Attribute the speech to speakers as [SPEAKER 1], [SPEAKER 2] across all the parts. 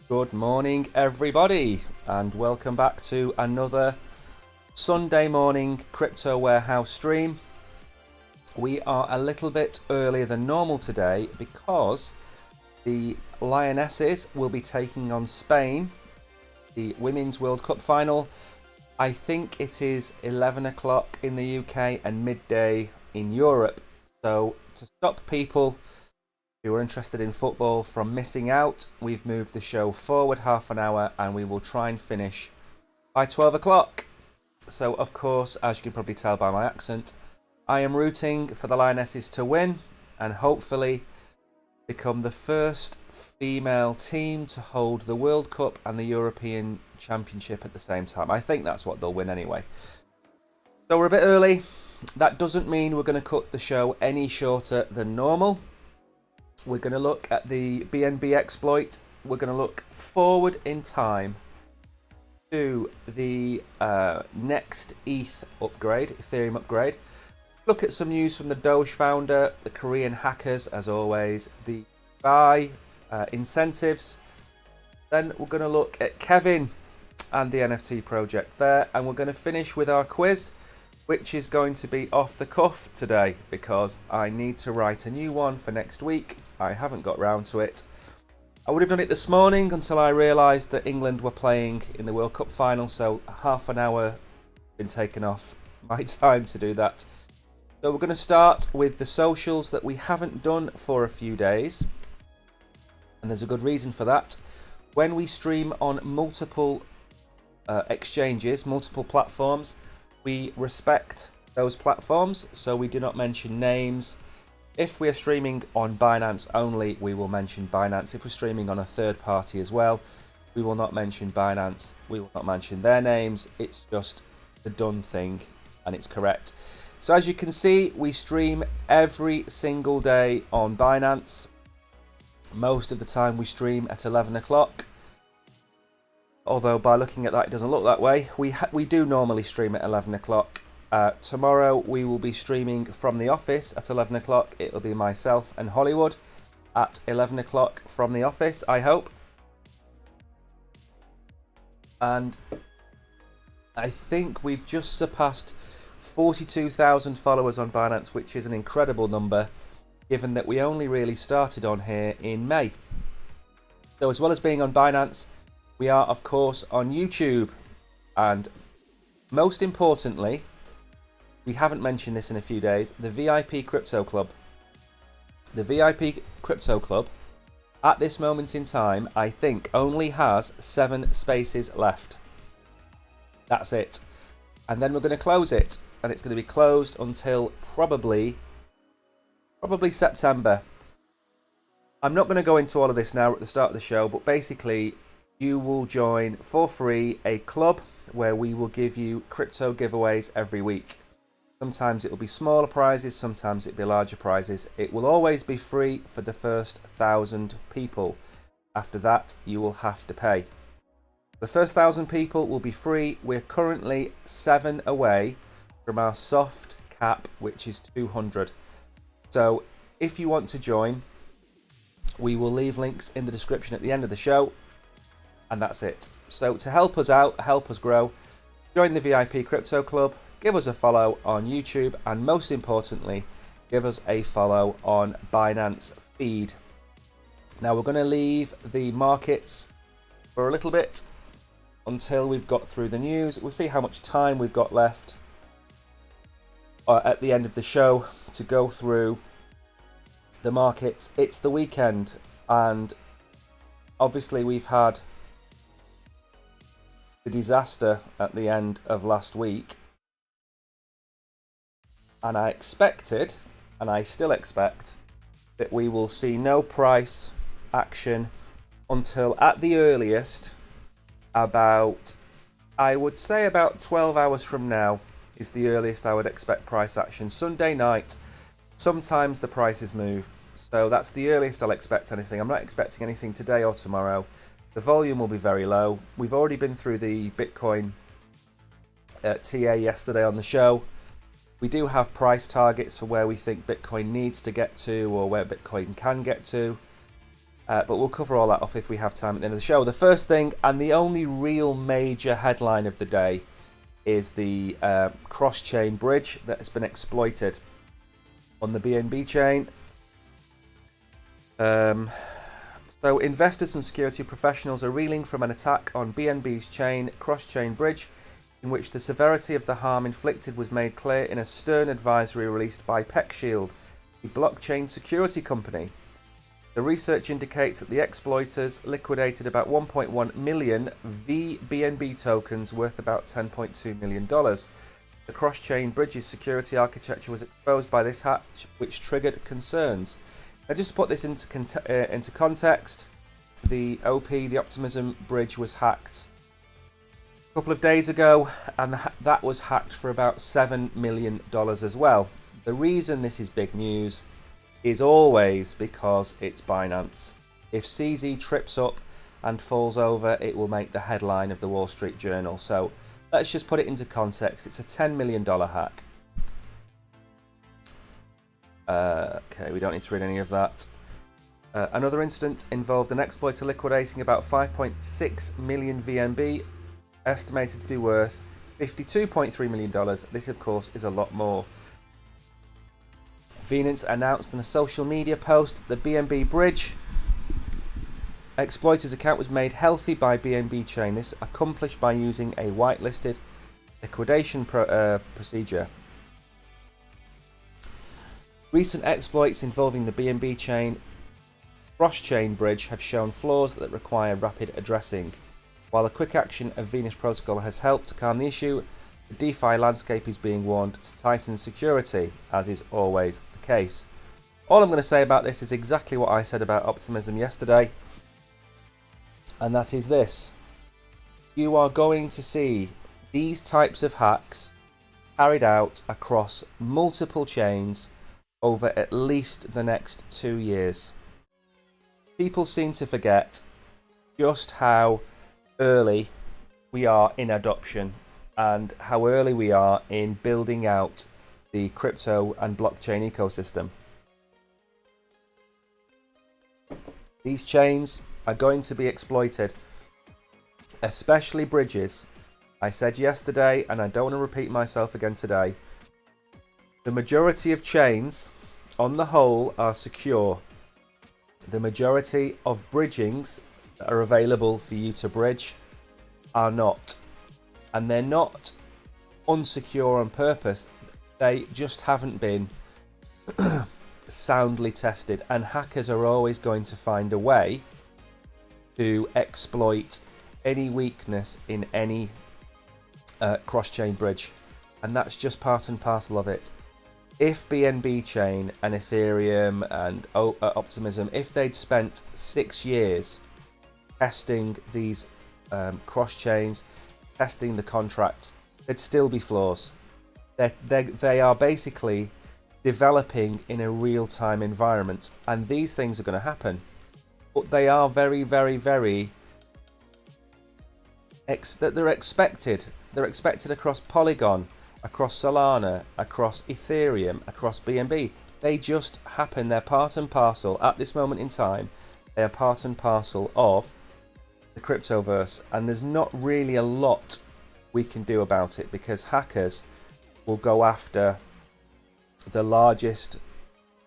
[SPEAKER 1] Good morning, everybody, and welcome back to another Sunday morning Crypto Warehouse stream. We are a little bit earlier than normal today because the Lionesses will be taking on Spain, the Women's World Cup final. I think it is 11 o'clock in the UK and midday in Europe. So to stop people who are interested in football from missing out, we've moved the show forward half an hour and we will try and finish by 12 o'clock. So of course, as you can probably tell by my accent, I am rooting for the Lionesses to win and hopefully become the first female team to hold the World Cup and the European Championship at the same time. I think that's what they'll win anyway. So we're a bit early. That doesn't mean we're going to cut the show any shorter than normal. We're going to look at the BNB exploit. We're going to look forward in time to the next ETH upgrade, Ethereum upgrade. Look at some news from the Doge founder, the Korean hackers, as always, the buy incentives. Then we're going to look at Kevin and the NFT project there. And we're going to finish with our quiz, which is going to be off the cuff today because I need to write a new one for next week. I haven't got round to it. I would have done it this morning until I realised that England were playing in the World Cup final, so half an hour been taken off my time to do that. So we're going to start with the socials that we haven't done for a few days, and there's a good reason for that. When we stream on multiple exchanges, multiple platforms, we respect those platforms, so we do not mention names. If we are streaming on Binance only, we will mention Binance. If we're streaming on a third party as well, we will not mention Binance. We will not mention their names. It's just the done thing, and it's correct. So as you can see, we stream every single day on Binance. Most of the time we stream at 11 o'clock. Although by looking at that, it doesn't look that way. We do normally stream at 11 o'clock. Tomorrow we will be streaming from the office at 11 o'clock. It'll be myself and Hollywood at 11 o'clock from the office, I hope. And I think we've just surpassed 42,000 followers on Binance, which is an incredible number, given that we only really started on here in May. So as well as being on Binance, we are of course on YouTube, and most importantly, we haven't mentioned this in a few days, the VIP Crypto Club. The VIP Crypto Club, at this moment in time, I think only has 7 spaces left. That's it. And then we're going to close it, and it's going to be closed until probably September. I'm not going to go into all of this now at the start of the show, but basically you will join for free a club where we will give you crypto giveaways every week. Sometimes it will be smaller prizes, sometimes it'll be larger prizes. It will always be free for the first 1,000 people. After that, you will have to pay. The first 1,000 people will be free. We're currently 7 away from our soft cap, which is 200. So if you want to join, we will leave links in the description at the end of the show, and that's it. So to help us out, help us grow, join the VIP Crypto Club, give us a follow on YouTube, and most importantly, give us a follow on Binance Feed. Now we're going to leave the markets for a little bit until we've got through the news. We'll see how much time we've got left at the end of the show to go through the markets. It's the weekend, and obviously we've had the disaster at the end of last week, and I expected, and I still expect, that we will see no price action until at the earliest about, I would say about 12 hours from now is the earliest I would expect price action. Sunday night, sometimes the prices move, so that's the earliest I'll expect anything. I'm not expecting anything today or tomorrow. The volume will be very low. We've already been through the Bitcoin TA yesterday on the show. We do have price targets for where we think Bitcoin needs to get to, or where Bitcoin can get to. But we'll cover all that off if we have time at the end of the show. The first thing, and the only real major headline of the day, is the cross-chain bridge that has been exploited on the BNB chain. So investors and security professionals are reeling from an attack on BNB's cross-chain bridge, in which the severity of the harm inflicted was made clear in a stern advisory released by PeckShield, the blockchain security company. The research indicates that the exploiters liquidated about 1.1 million BNB tokens worth about $10.2 million. The cross-chain bridge's security architecture was exposed by this hack, which triggered concerns. Now, just to put this into context, the Optimism bridge was hacked a couple of days ago, and that was hacked for about $7 million as well. The reason this is big news is always because it's Binance. If CZ trips up and falls over, it will make the headline of the Wall Street Journal. So let's just put it into context. It's a $10 million hack. Okay, we don't need to read any of that. Another incident involved an exploiter liquidating about 5.6 million VNB, estimated to be worth $52.3 million. This, of course, is a lot more. Binance announced in a social media post the BNB bridge exploiter's account was made healthy by BNB chain. This accomplished by using a whitelisted liquidation procedure. Recent exploits involving the BNB chain cross-chain bridge have shown flaws that require rapid addressing. While the quick action of Venus Protocol has helped to calm the issue, the DeFi landscape is being warned to tighten security, as is always the case. All I'm going to say about this is exactly what I said about Optimism yesterday, and that is this. You are going to see these types of hacks carried out across multiple chains over at least the next 2 years. People seem to forget just how early we are in adoption and how early we are in building out the crypto and blockchain ecosystem. These chains are going to be exploited, especially bridges. I said yesterday, and I don't want to repeat myself again today, the majority of chains on the whole are secure. The majority of bridgings that are available for you to bridge are not. And they're not unsecure on purpose. They just haven't been soundly tested. And hackers are always going to find a way to exploit any weakness in any cross-chain bridge. And that's just part and parcel of it. If BNB chain and Ethereum and Optimism, if they'd spent 6 years testing these cross-chains, testing the contracts, there'd still be flaws. They are basically developing in a real-time environment, and these things are going to happen. But they are very, very, very they're expected. They're expected across Polygon, across Solana, across Ethereum, across BNB. They just happen. They're part and parcel at this moment in time. They are part and parcel of the cryptoverse, and there's not really a lot we can do about it because hackers will go after the largest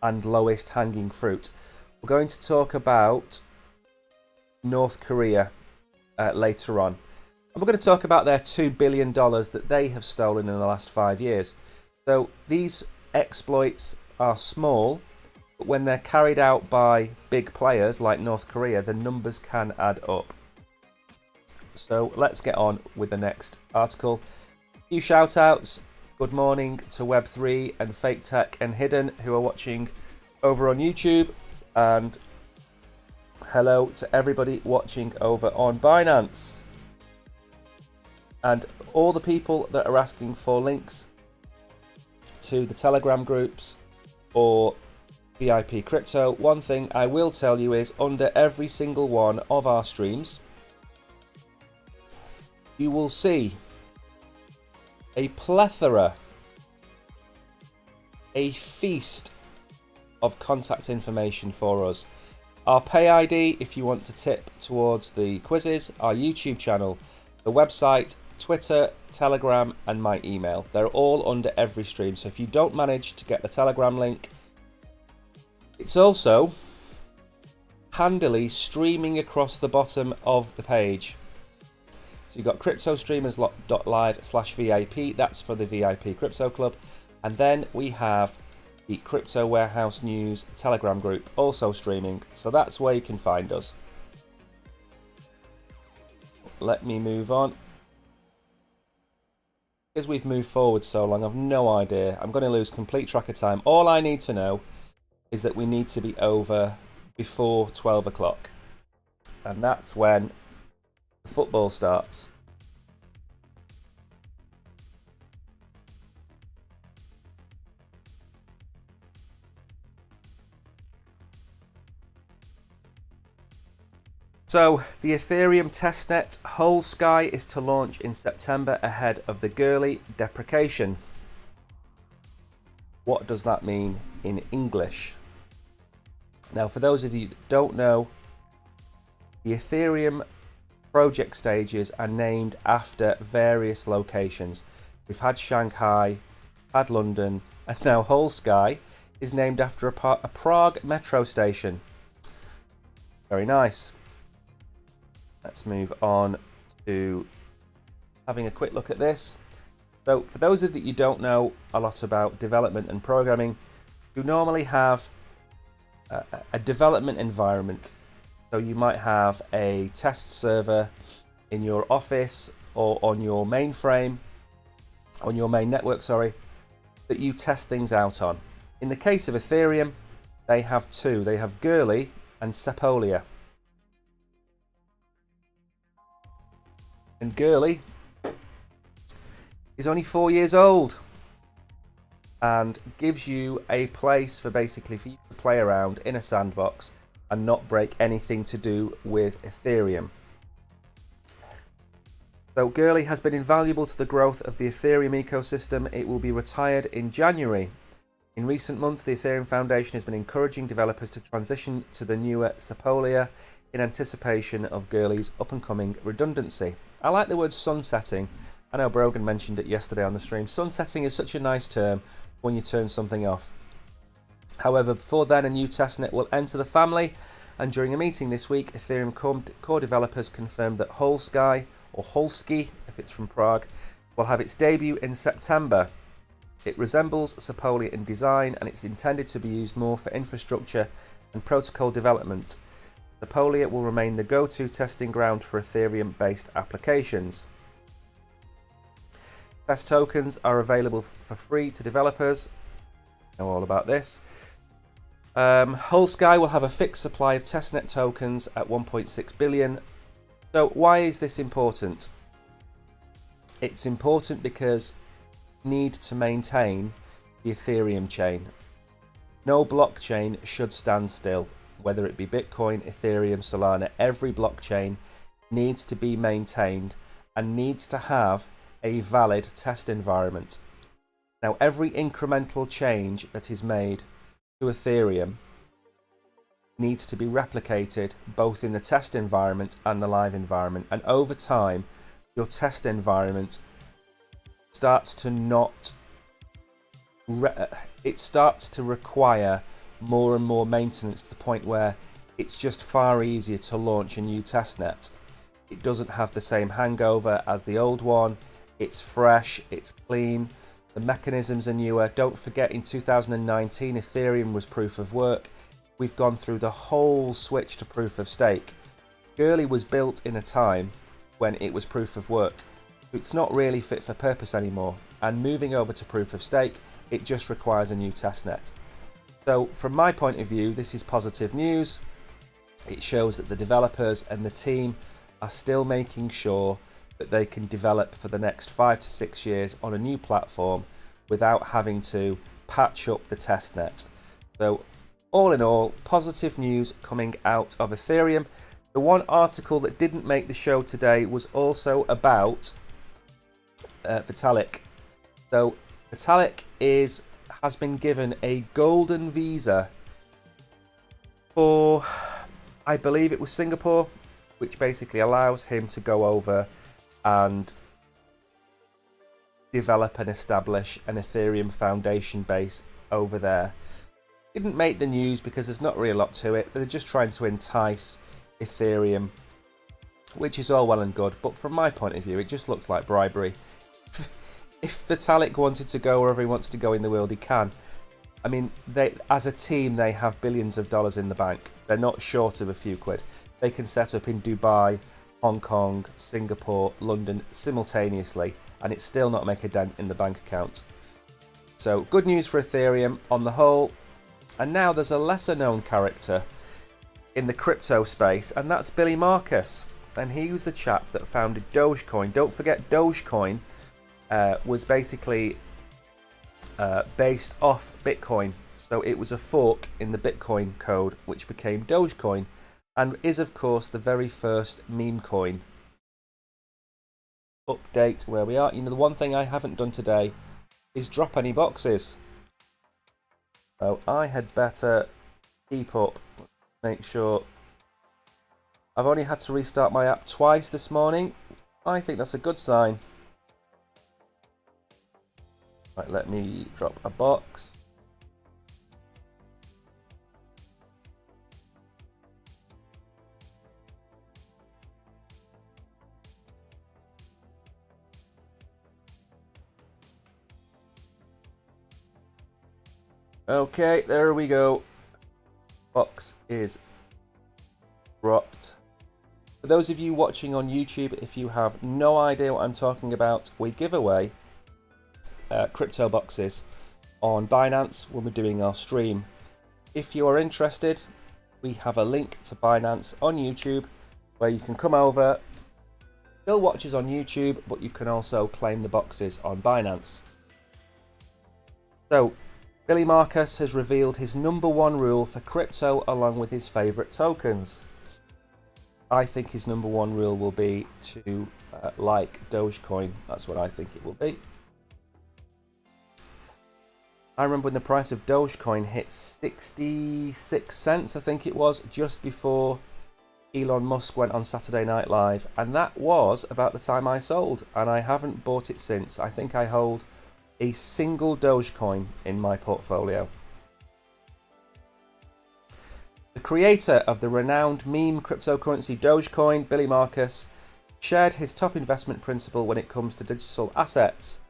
[SPEAKER 1] and lowest hanging fruit. We're going to talk about North Korea later on. And we're going to talk about their $2 billion that they have stolen in the last 5 years. So these exploits are small, but when they're carried out by big players like North Korea, the numbers can add up. So let's get on with the next article. A few shout outs. Good morning to Web3 and Fake Tech and Hidden who are watching over on YouTube. And hello to everybody watching over on Binance. And all the people that are asking for links to the Telegram groups or VIP Crypto, one thing I will tell you is under every single one of our streams, you will see a plethora, a feast of contact information for us. Our pay ID if you want to tip towards the quizzes, our YouTube channel, the website, Twitter, Telegram and my email. They're all under every stream, so if you don't manage to get the Telegram link, it's also handily streaming across the bottom of the page. So you've got cryptostreamers.live/VIP, that's for the VIP Crypto Club. And then we have the Crypto Warehouse News Telegram group also streaming. So that's where you can find us. Let me move on. Because we've moved forward so long, I've no idea. I'm going to lose complete track of time. All I need to know is that we need to be over before 12 o'clock. And that's when the football starts. So, the Ethereum testnet Whole Sky is to launch in September ahead of the Gurley deprecation. What does that mean in English? Now, for those of you that don't know, the Ethereum project stages are named after various locations. We've had Shanghai, had London, and now Whole Sky is named after a Prague metro station. Very nice. Let's move on to having a quick look at this. So for those of you that don't know a lot about development and programming, you normally have a development environment. So you might have a test server in your office or on your mainframe, on your main network, sorry, that you test things out on. In the case of Ethereum, they have two. They have Gurley and Sepolia. And Gurley is only 4 years old and gives you a place for basically for you to play around in a sandbox and not break anything to do with Ethereum. So Gurley has been invaluable to the growth of the Ethereum ecosystem. It will be retired in January. In recent months, the Ethereum Foundation has been encouraging developers to transition to the newer Sepolia in anticipation of Gurley's up-and-coming redundancy. I like the word sunsetting. I know Brogan mentioned it yesterday on the stream. Sunsetting is such a nice term when you turn something off. However, before then, a new testnet will enter the family, and during a meeting this week, Ethereum core developers confirmed that Whole Sky, or Holski if it's from Prague, will have its debut in September. It resembles Sepolia in design, and it's intended to be used more for infrastructure and protocol development. Sepolia will remain the go-to testing ground for Ethereum-based applications. Test tokens are available for free to developers. Know all about this. Whole Sky will have a fixed supply of testnet tokens at 1.6 billion. So why is this important? It's important because you need to maintain the Ethereum chain. No blockchain should stand still, whether it be Bitcoin, Ethereum, Solana. Every blockchain needs to be maintained and needs to have a valid test environment. Now, every incremental change that is made to Ethereum needs to be replicated both in the test environment and the live environment. And over time, your test environment starts to require more and more maintenance to the point where it's just far easier to launch a new testnet. It doesn't have the same hangover as the old one. It's fresh, it's clean, the mechanisms are newer. Don't forget, in 2019, Ethereum was proof of work. We've gone through the whole switch to proof of stake. Gurley was built in a time when it was proof of work. It's not really fit for purpose anymore. And moving over to proof of stake, it just requires a new testnet. So from my point of view, this is positive news. It shows that the developers and the team are still making sure that they can develop for the next 5 to 6 years on a new platform without having to patch up the testnet. So all in all, positive news coming out of Ethereum. The one article that didn't make the show today was also about Vitalik. So Vitalik has been given a golden visa for I believe it was Singapore, which basically allows him to go over and develop and establish an Ethereum foundation base over there. Didn't make the news because there's not really a lot to it. They're just trying to entice Ethereum, which is all well and good, but from my point of view, it just looks like bribery. If Vitalik wanted to go wherever he wants to go in the world, he can. I mean, they, as a team, they have billions of dollars in the bank. They're not short of a few quid. They can set up in Dubai, Hong Kong, Singapore, London simultaneously, and it's still not make a dent in the bank account. So good news for Ethereum on the whole. And now there's a lesser known character in the crypto space, and that's Billy Marcus. And he was the chap that founded Dogecoin. Don't forget, Dogecoin was basically based off Bitcoin. So it was a fork in the Bitcoin code, which became Dogecoin, and is, of course, the very first meme coin. Update where we are. You know, the one thing I haven't done today is drop any boxes. So I had better keep up, make sure. I've only had to restart my app twice this morning. I think that's a good sign. Right, let me drop a box. Okay, there we go. Box is dropped. For those of you watching on YouTube, if you have no idea what I'm talking about, we give away crypto boxes on Binance when we're doing our stream. If you are interested, we have a link to Binance on YouTube where you can come over, still watch us on YouTube, but you can also claim the boxes on Binance. So Billy Marcus has revealed his #1 rule for crypto along with his favourite tokens. I think his #1 rule will be to like Dogecoin. That's what I think it will be. I remember when the price of Dogecoin hit 66 cents, I think it was, just before Elon Musk went on Saturday Night Live. And that was about the time I sold. And I haven't bought it since. I think I hold a single Dogecoin in my portfolio. The creator of the renowned meme cryptocurrency Dogecoin, Billy Marcus, shared his top investment principle when it comes to digital assets.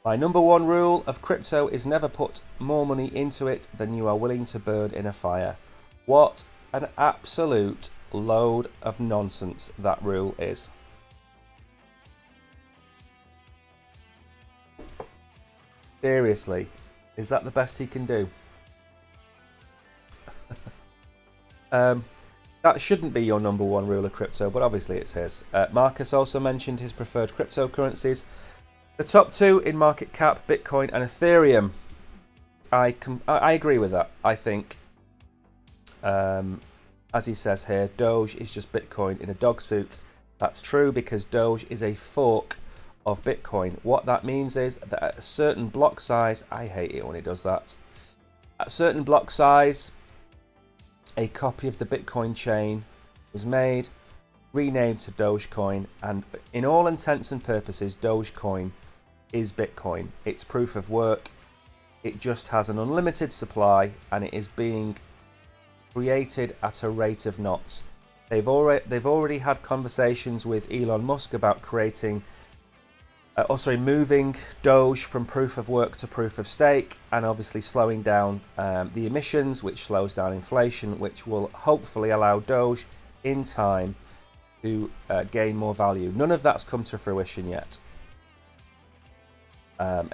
[SPEAKER 1] My #1 rule of crypto is never put more money into it than you are willing to burn in a fire. What an absolute load of nonsense that rule is. Seriously, is that the best he can do? That shouldn't be your #1 rule of crypto, but obviously it's his. Marcus also mentioned his preferred cryptocurrencies. The top two in market cap, Bitcoin and Ethereum. I agree with that. I think, as he says here, Doge is just Bitcoin in a dog suit. That's true because Doge is a fork of Bitcoin. What that means is that at a certain block size, I hate it when it does that. At a certain block size, a copy of the Bitcoin chain was made, renamed to Dogecoin, and in all intents and purposes, Dogecoin is Bitcoin. It's proof of work. It just has an unlimited supply, and it is being created at a rate of knots. They've already had conversations with Elon Musk about creating, moving Doge from proof of work to proof of stake, and obviously slowing down the emissions, which slows down inflation, which will hopefully allow Doge in time to gain more value. None of that's come to fruition yet.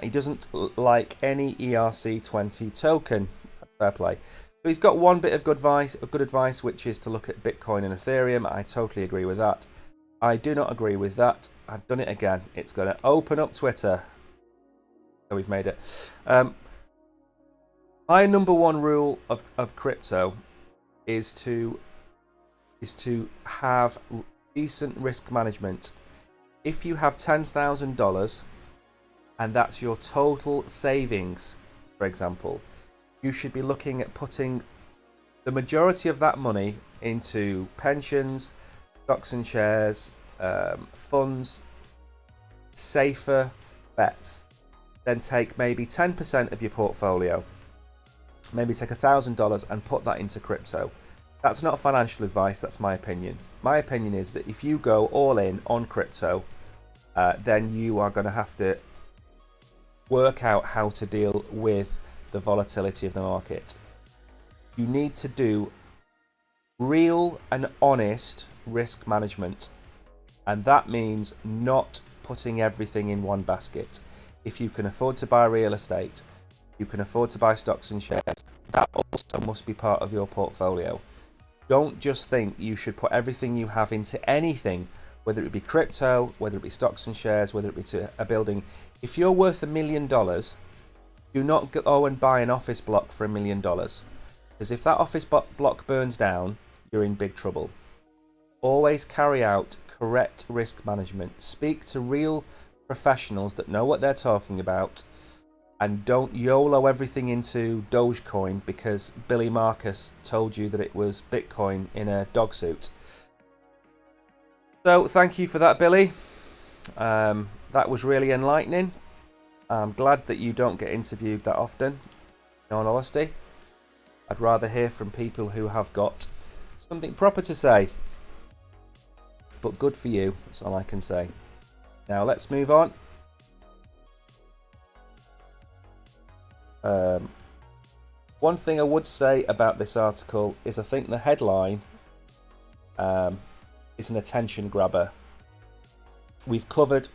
[SPEAKER 1] He doesn't like any ERC20 token. Fair play. So he's got one bit of good advice, which is to look at Bitcoin and Ethereum. I totally agree with that. I do not agree with that. I've done it again. It's going to open up Twitter. So we've made it. My #1 rule of crypto is to have decent risk management. If you have $10,000 and that's your total savings, for example, you should be looking at putting the majority of that money into pensions, stocks and shares, funds, safer bets, then take maybe 10% of your portfolio, maybe take $1,000 and put that into crypto. That's not financial advice, that's my opinion. My opinion is that if you go all in on crypto, then you are going to have to work out how to deal with the volatility of the market. You need to do real and honest risk management, and that means not putting everything in one basket. If you can afford to buy real estate, you can afford to buy stocks and shares, that also must be part of your portfolio. Don't just think you should put everything you have into anything, whether it be crypto, whether it be stocks and shares, whether it be to a building. If you're worth $1 million, do not go and buy an office block for $1 million. Because if that office block burns down, you're in big trouble. Always carry out correct risk management. Speak to real professionals that know what they're talking about, and don't YOLO everything into Dogecoin because Billy Marcus told you that it was Bitcoin in a dog suit. So thank you for that, Billy. That was really enlightening. I'm glad that you don't get interviewed that often, in all honesty. I'd rather hear from people who have got something proper to say. But good for you, that's all I can say. Now let's move on. One thing I would say about this article is I think the headline is an attention grabber. We've covered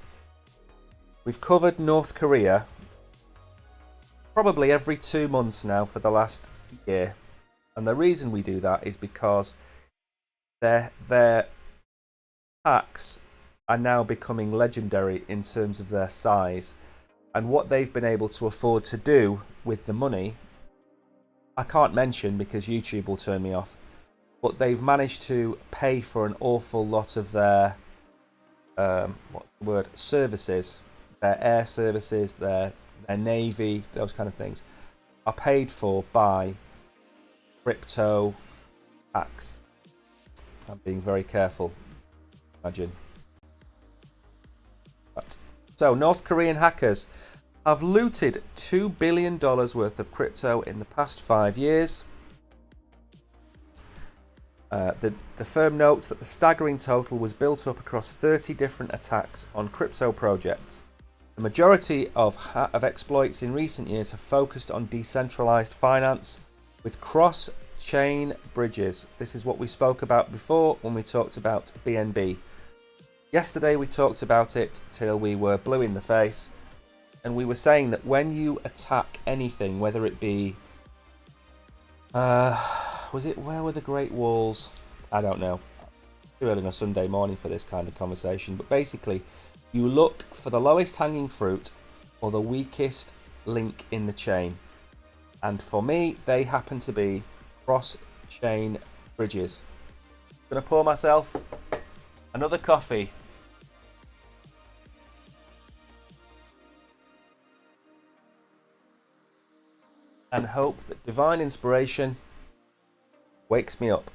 [SPEAKER 1] North Korea probably every 2 months now for the last year, and the reason we do that is because their attacks are now becoming legendary in terms of their size and what they've been able to afford to do with the money. I can't mention because YouTube will turn me off, but they've managed to pay for an awful lot of their services, their air services, their navy, those kind of things are paid for by crypto hacks. I'm being very careful. Imagine. So North Korean hackers have looted $2 billion worth of crypto in the past 5 years. The firm notes that the staggering total was built up across 30 different attacks on crypto projects. The majority of exploits in recent years have focused on decentralized finance with cross-chain bridges. This is what we spoke about before when we talked about BNB. Yesterday we talked about it till we were blue in the face, and we were saying that when you attack anything, whether it be where were the Great Walls? I don't know. Too early on a Sunday morning for this kind of conversation, but basically you look for the lowest hanging fruit or the weakest link in the chain, and for me they happen to be cross-chain bridges. I'm gonna pour myself another coffee. And hope that divine inspiration wakes me up.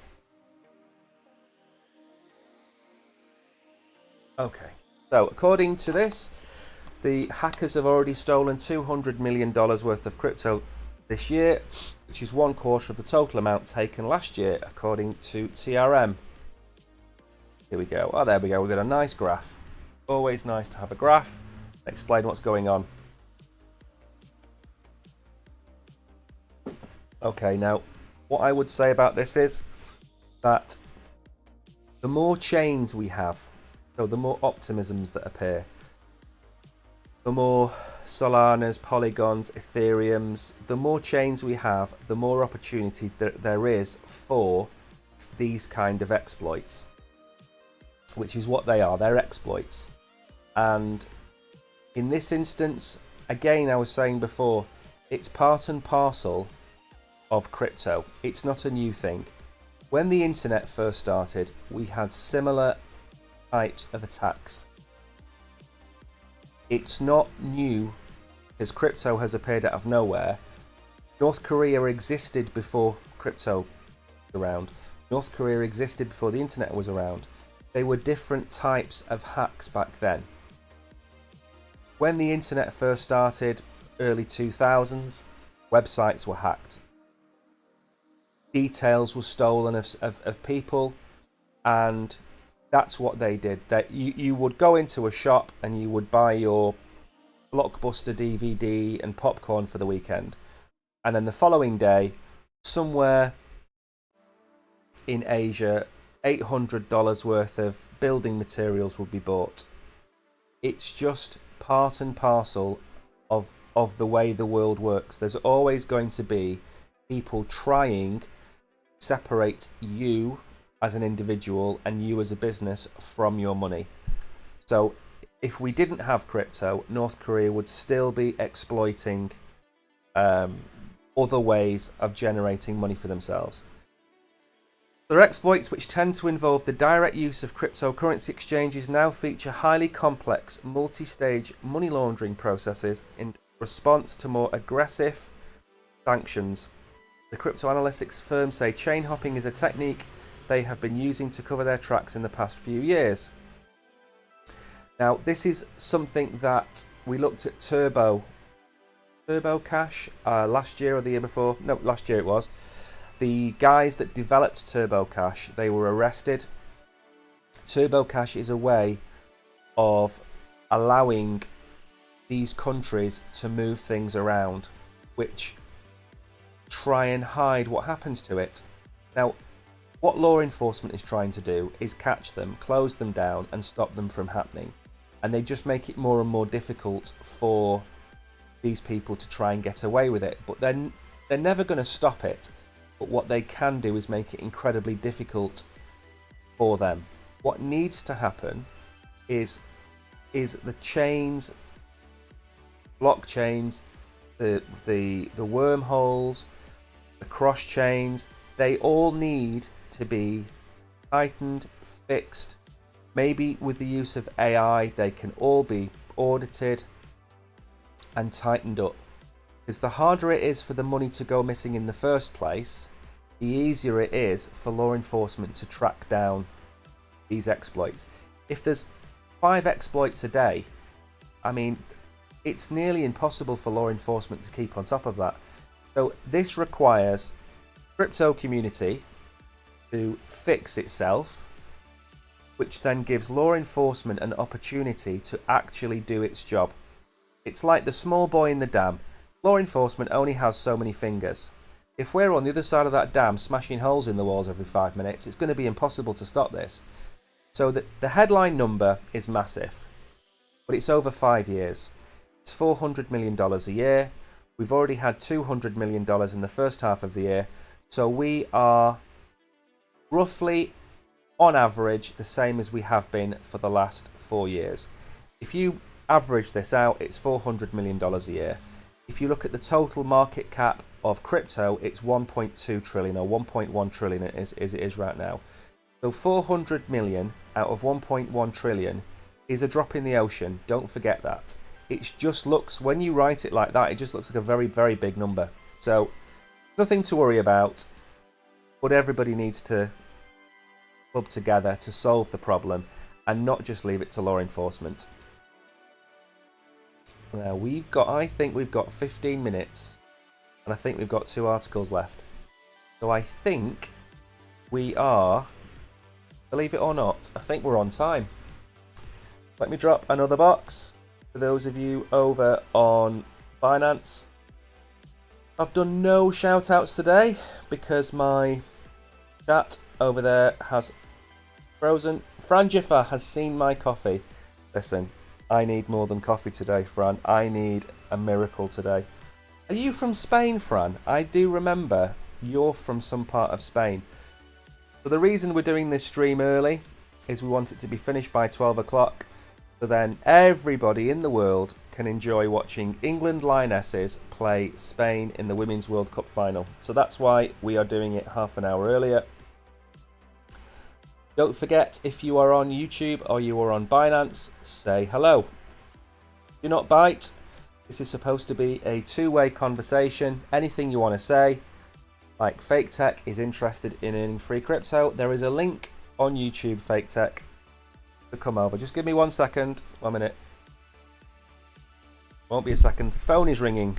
[SPEAKER 1] Okay, so according to this, the hackers have already stolen $200 million worth of crypto this year, which is 1/4 of the total amount taken last year, according to TRM. Here we go. Oh, there we go. We've got a nice graph. Always nice to have a graph. Explain what's going on. Okay, now what I would say about this is that the more chains we have, so the more optimisms that appear, the more Solanas, Polygons, Ethereums, the more chains we have, the more opportunity there is for these kind of exploits, which is what they are. They're exploits. And in this instance, again, I was saying before, it's part and parcel of crypto. It's not a new thing. When the internet first started, we had similar types of attacks. It's not new because crypto has appeared out of nowhere. North Korea existed before crypto was around. North Korea existed before the internet was around. They were different types of hacks back then. When the internet first started, early 2000s, websites were hacked. Details were stolen of people, and that's what they did. That you would go into a shop and you would buy your Blockbuster DVD and popcorn for the weekend, and then the following day, somewhere in Asia, $800 worth of building materials would be bought. It's just part and parcel of the way the world works. There's always going to be people trying to separate you as an individual and you as a business from your money. So if we didn't have crypto, North Korea would still be exploiting other ways of generating money for themselves. Their exploits, which tend to involve the direct use of cryptocurrency exchanges, now feature highly complex, multi-stage money laundering processes in response to more aggressive sanctions. The crypto analytics firms say chain hopping is a technique they have been using to cover their tracks in the past few years. Now, this is something that we looked at Turbo Cash last year or the year before. No, last year it was. The guys that developed Turbo Cash, they were arrested. Turbo Cash is a way of allowing these countries to move things around, which try and hide what happens to it. Now, what law enforcement is trying to do is catch them, close them down, and stop them from happening. And they just make it more and more difficult for these people to try and get away with it. But they're never going to stop it. But what they can do is make it incredibly difficult for them. What needs to happen is the chains, blockchains, the wormholes, the cross chains, they all need to be tightened, fixed. Maybe with the use of AI, they can all be audited and tightened up. Because the harder it is for the money to go missing in the first place, the easier it is for law enforcement to track down these exploits. If there's 5 exploits a day, I mean, it's nearly impossible for law enforcement to keep on top of that. So this requires crypto community to fix itself, which then gives law enforcement an opportunity to actually do its job. It's like the small boy in the dam. Law enforcement only has so many fingers. If we're on the other side of that dam smashing holes in the walls every 5 minutes, it's going to be impossible to stop this. So the headline number is massive, but it's over 5 years. It's $400 million a year. We've already had $200 million in the first half of the year. So we are roughly, on average, the same as we have been for the last 4 years. If you average this out, it's $400 million a year. If you look at the total market cap of crypto, it's 1.2 trillion or 1.1 trillion as it is right now. So 400 million out of 1.1 trillion is a drop in the ocean. Don't forget that. It just looks, when you write it like that, it just looks like a very, very big number. So nothing to worry about, but everybody needs to club together to solve the problem and not just leave it to law enforcement. Now I think we've got 15 minutes, and I think we've got 2 articles left. So I think we are, believe it or not, I think we're on time. Let me drop another box for those of you over on Binance. I've done no shout outs today because my chat over there has frozen. Franjifa has seen my coffee. Listen, I need more than coffee today, Fran. I need a miracle today. Are you from Spain, Fran? I do remember you're from some part of Spain. So the reason we're doing this stream early is we want it to be finished by 12 o'clock. So then everybody in the world can enjoy watching England Lionesses play Spain in the Women's World Cup final. So that's why we are doing it half an hour earlier. Don't forget, if you are on YouTube or you are on Binance, say hello. Do not bite. This is supposed to be a two-way conversation. Anything you want to say, Like Fake Tech is interested in earning free crypto. There is a link on YouTube, Fake Tech, to come over. Just give me 1 second, 1 minute. Won't be a second. The phone is ringing.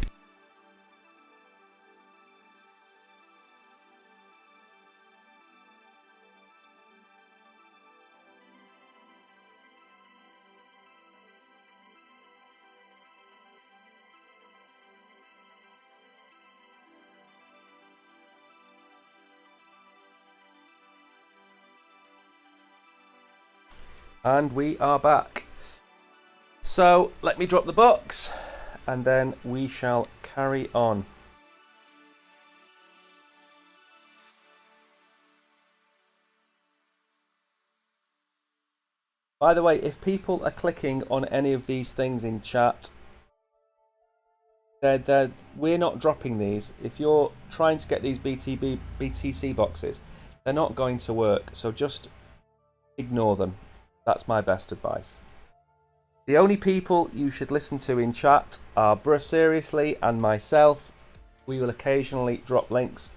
[SPEAKER 1] And we are back. So let me drop the box and then we shall carry on. By the way, if people are clicking on any of these things in chat, we're not dropping these. If you're trying to get these BTC boxes, they're not going to work. So just ignore them. That's my best advice. The only people you should listen to in chat are Bruh Seriously and myself. We will occasionally drop links,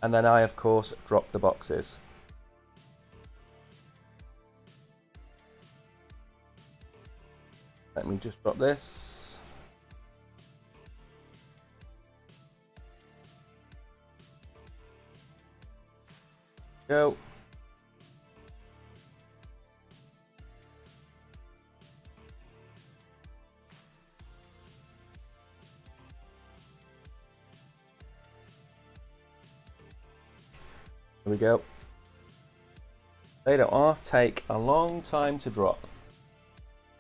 [SPEAKER 1] and then I, of course, drop the boxes. Let me just drop this. Go. Here we go. They don't half take a long time to drop.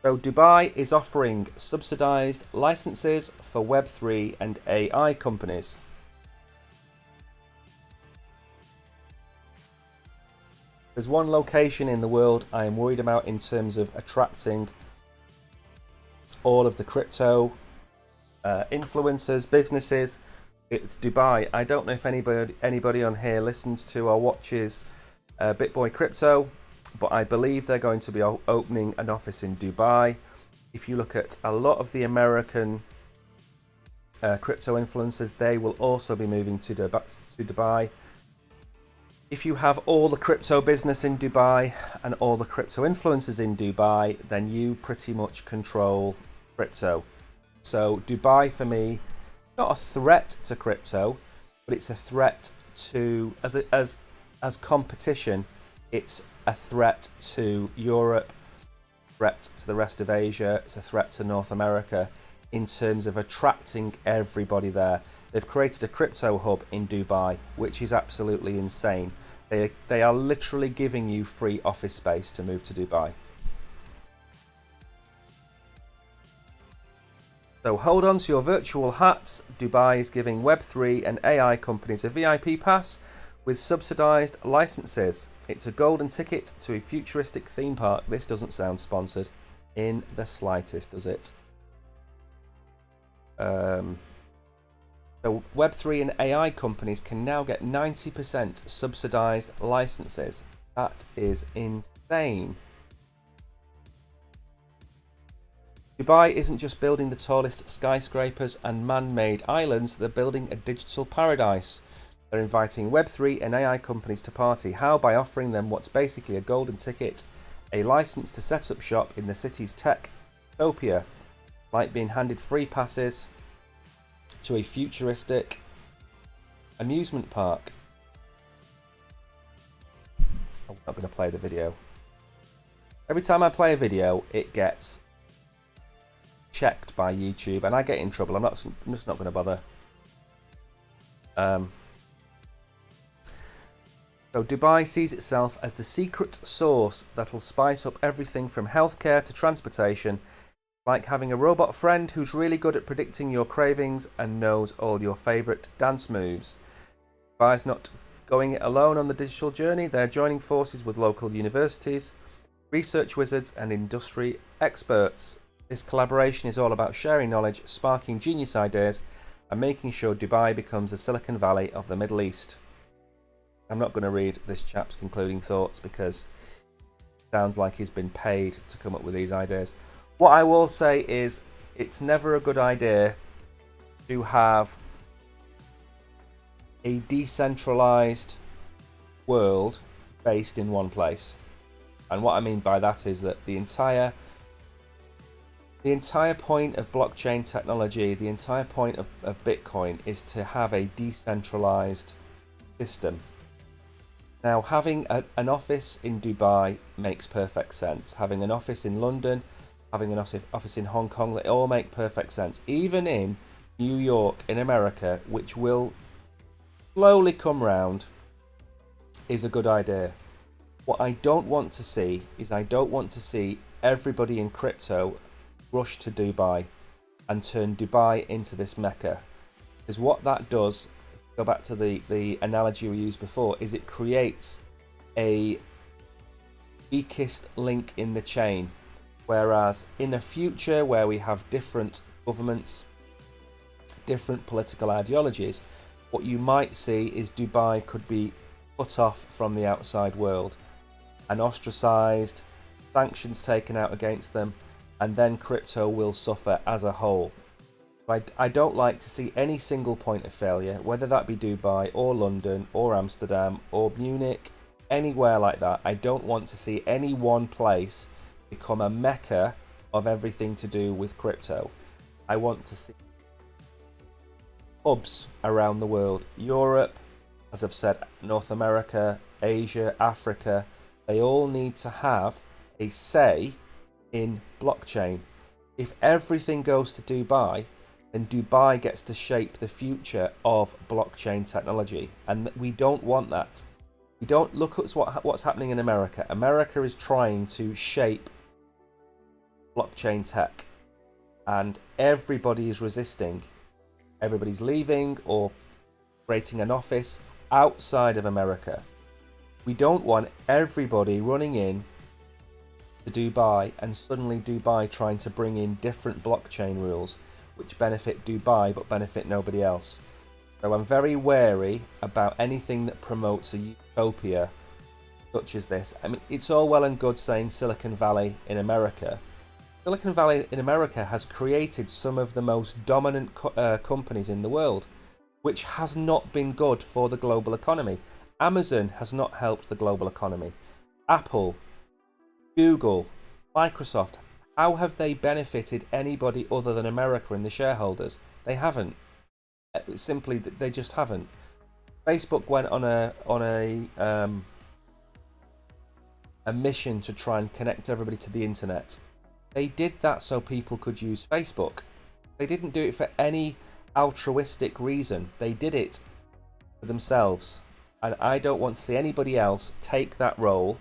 [SPEAKER 1] So Dubai is offering subsidized licenses for Web3 and AI companies. There's one location in the world I am worried about in terms of attracting all of the crypto influencers, businesses. It's Dubai. I don't know if anybody on here listens to or watches BitBoy Crypto, but I believe they're going to be opening an office in Dubai. If you look at a lot of the American crypto influencers, they will also be moving to Dubai. If you have all the crypto business in Dubai and all the crypto influencers in Dubai, then you pretty much control crypto. So Dubai, for me, not a threat to crypto, but it's a threat to, as competition, it's a threat to Europe, threat to the rest of Asia, it's a threat to North America in terms of attracting everybody there. They've created a crypto hub in Dubai, which is absolutely insane. They are literally giving you free office space to move to Dubai. So hold on to your virtual hats. Dubai is giving Web3 and AI companies a VIP pass with subsidized licenses. It's a golden ticket to a futuristic theme park. This doesn't sound sponsored in the slightest, does it? So Web3 and AI companies can now get 90% subsidized licenses. That is insane. Dubai isn't just building the tallest skyscrapers and man-made islands, they're building a digital paradise. They're inviting Web3 and AI companies to party. How? By offering them what's basically a golden ticket, a license to set up shop in the city's tech utopia, like being handed free passes to a futuristic amusement park. I'm not going to play the video. Every time I play a video, it gets checked by YouTube and I get in trouble. I'm just not going to bother. So Dubai sees itself as the secret sauce that'll spice up everything from healthcare to transportation, like having a robot friend who's really good at predicting your cravings and knows all your favourite dance moves. Dubai's not going it alone on the digital journey. They're joining forces with local universities, research wizards and industry experts. This collaboration is all about sharing knowledge, sparking genius ideas, and making sure Dubai becomes the Silicon Valley of the Middle East. I'm not going to read this chap's concluding thoughts because it sounds like he's been paid to come up with these ideas. What I will say is it's never a good idea to have a decentralized world based in one place. And what I mean by that is that the entire point of blockchain technology, the entire point of Bitcoin is to have a decentralized system. Now, having an office in Dubai makes perfect sense. Having an office in London, having an office in Hong Kong, they all make perfect sense. Even in New York, in America, which will slowly come round, is a good idea. What I don't want to see is everybody in crypto rush to Dubai and turn Dubai into this mecca. Because what that does, go back to the analogy we used before, is it creates a weakest link in the chain. Whereas in a future where we have different governments, different political ideologies, what you might see is Dubai could be cut off from the outside world and ostracized, sanctions taken out against them, and then crypto will suffer as a whole. I don't like to see any single point of failure, whether that be Dubai or London or Amsterdam or Munich, anywhere like that. I don't want to see any one place become a mecca of everything to do with crypto. I want to see hubs around the world. Europe, as I've said, North America, Asia, Africa, they all need to have a say in blockchain. If everything goes to Dubai, then Dubai gets to shape the future of blockchain technology, and we don't want that. We don't look at what's happening in America. America is trying to shape blockchain tech, and everybody is resisting. Everybody's leaving or creating an office outside of America. We don't want everybody running in to Dubai and suddenly Dubai trying to bring in different blockchain rules which benefit Dubai but benefit nobody else. So I'm very wary about anything that promotes a utopia such as this. I mean, it's all well and good saying Silicon Valley in America. Silicon Valley in America has created some of the most dominant companies in the world, which has not been good for the global economy. Amazon has not helped the global economy. Apple, Google, Microsoft, how have they benefited anybody other than America and the shareholders? They haven't. Simply, they just haven't. Facebook went on a mission to try and connect everybody to the internet. They did that so people could use Facebook. They didn't do it for any altruistic reason. They did it for themselves. And I don't want to see anybody else take that role,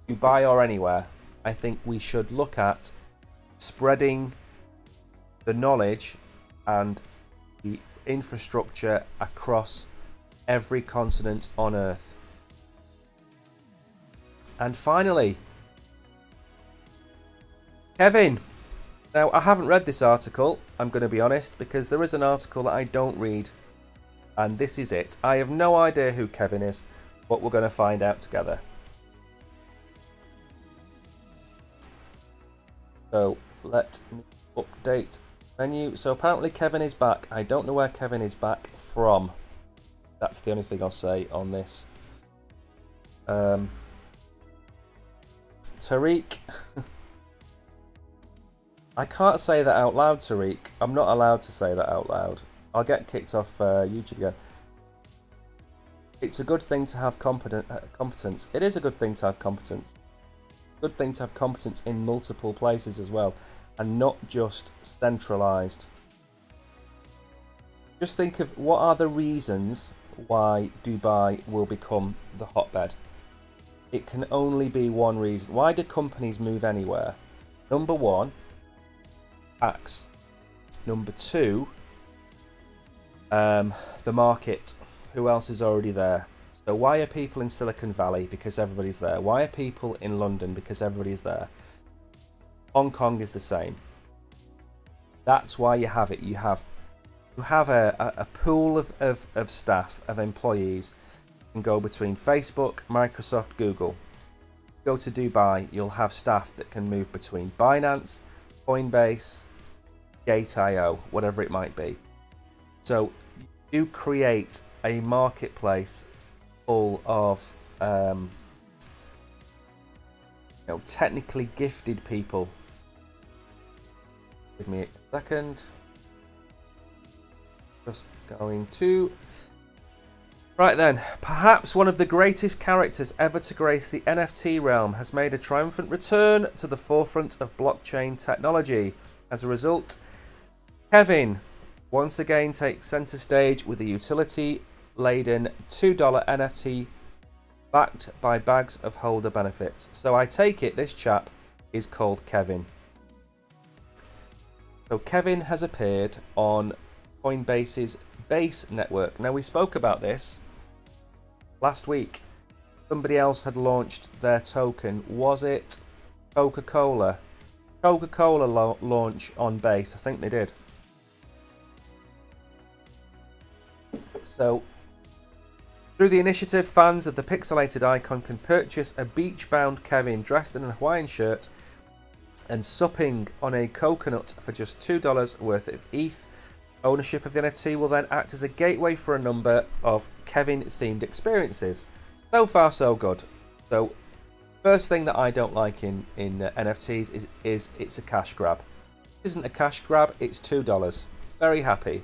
[SPEAKER 1] Dubai or anywhere. I think we should look at spreading the knowledge and the infrastructure across every continent on Earth. And finally, Kevin. Now, I haven't read this article, I'm going to be honest, because there is an article that I don't read, and this is it. I have no idea who Kevin is, but we're going to find out together. So, let me update menu. So apparently Kevin is back. I don't know where Kevin is back from. That's the only thing I'll say on this. Tariq. I can't say that out loud, Tariq. I'm not allowed to say that out loud. I'll get kicked off YouTube again. It's a good thing to have competence. It is a good thing to have competence. Good thing to have competence in multiple places as well, and not just centralized. Just think of what are the reasons why Dubai will become the hotbed. It can only be one reason. Why do companies move anywhere? Number one, tax. Number two, the market. Who else is already there? So why are people in Silicon Valley? Because everybody's there. Why are people in London? Because everybody's there. Hong Kong is the same. That's why you have it. You have a pool of staff, of employees, can go between Facebook, Microsoft, Google. Go to Dubai, you'll have staff that can move between Binance, Coinbase, Gate.io, whatever it might be. So you create a marketplace full of technically gifted people. Give me a second. Just going to... Right then, perhaps one of the greatest characters ever to grace the NFT realm has made a triumphant return to the forefront of blockchain technology. As a result, Kevin once again takes center stage with a utility-laden $2 NFT backed by bags of holder benefits. So I take it this chap is called Kevin. So Kevin has appeared on Coinbase's Base network. Now, we spoke about this last week. Somebody else had launched their token. Was it Coca-Cola? Coca-Cola launch on Base. I think they did. So, through the initiative, fans of the pixelated icon can purchase a beach-bound Kevin dressed in a Hawaiian shirt and supping on a coconut for just $2 worth of ETH. Ownership of the NFT will then act as a gateway for a number of Kevin-themed experiences. So far, so good. So, first thing that I don't like in NFTs is it's a cash grab. It isn't a cash grab, it's $2. Very happy.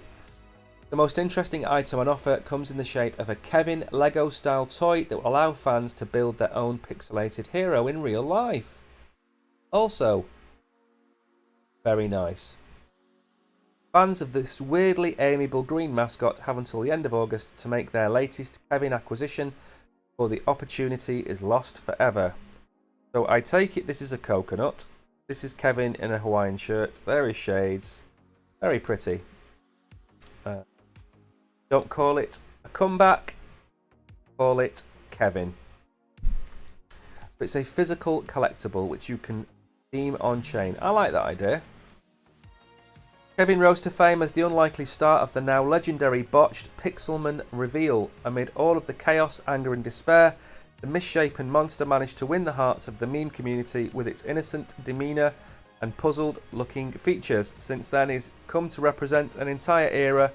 [SPEAKER 1] The most interesting item on offer comes in the shape of a Kevin Lego-style toy that will allow fans to build their own pixelated hero in real life. Also, very nice. Fans of this weirdly amiable green mascot have until the end of August to make their latest Kevin acquisition, or the opportunity is lost forever. So I take it this is a coconut. This is Kevin in a Hawaiian shirt. There is shades. Very pretty. Don't call it a comeback. Call it Kevin. So it's a physical collectible which you can theme on chain. I like that idea. Kevin rose to fame as the unlikely star of the now legendary botched Pixelman reveal. Amid all of the chaos, anger and despair, the misshapen monster managed to win the hearts of the meme community with its innocent demeanour and puzzled looking features. Since then, he's come to represent an entire era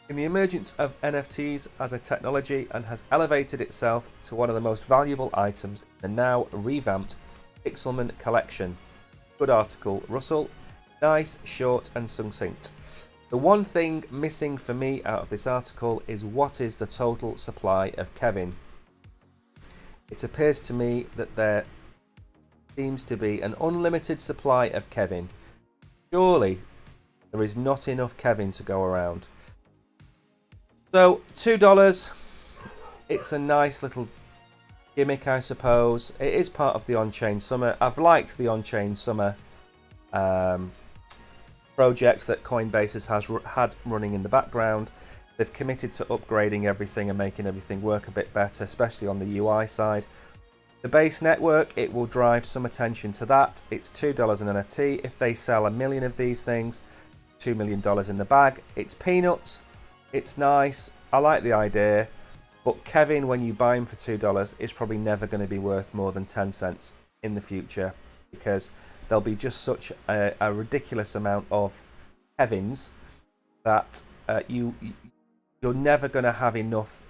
[SPEAKER 1] in the emergence of NFTs as a technology and has elevated itself to one of the most valuable items in the now revamped Pixelman collection. Good article, Russell. Nice, short and succinct. The one thing missing for me out of this article is what is the total supply of Kevin. It appears to me that there seems to be an unlimited supply of Kevin. Surely there is not enough Kevin to go around. So $2, it's a nice little gimmick, I suppose. It is part of the on-chain summer. I've liked the on-chain summer project that Coinbase has had running in the background. They've committed to upgrading everything and making everything work a bit better, especially on the UI side. The Base network, it will drive some attention to that. It's $2 an NFT. If they sell 1 million of these things, $2 million in the bag. It's peanuts. It's nice. I like the idea. But Kevin, when you buy him for $2, is probably never going to be worth more than 10 cents in the future, because there'll be just such a ridiculous amount of Kevins that you're never going to have enough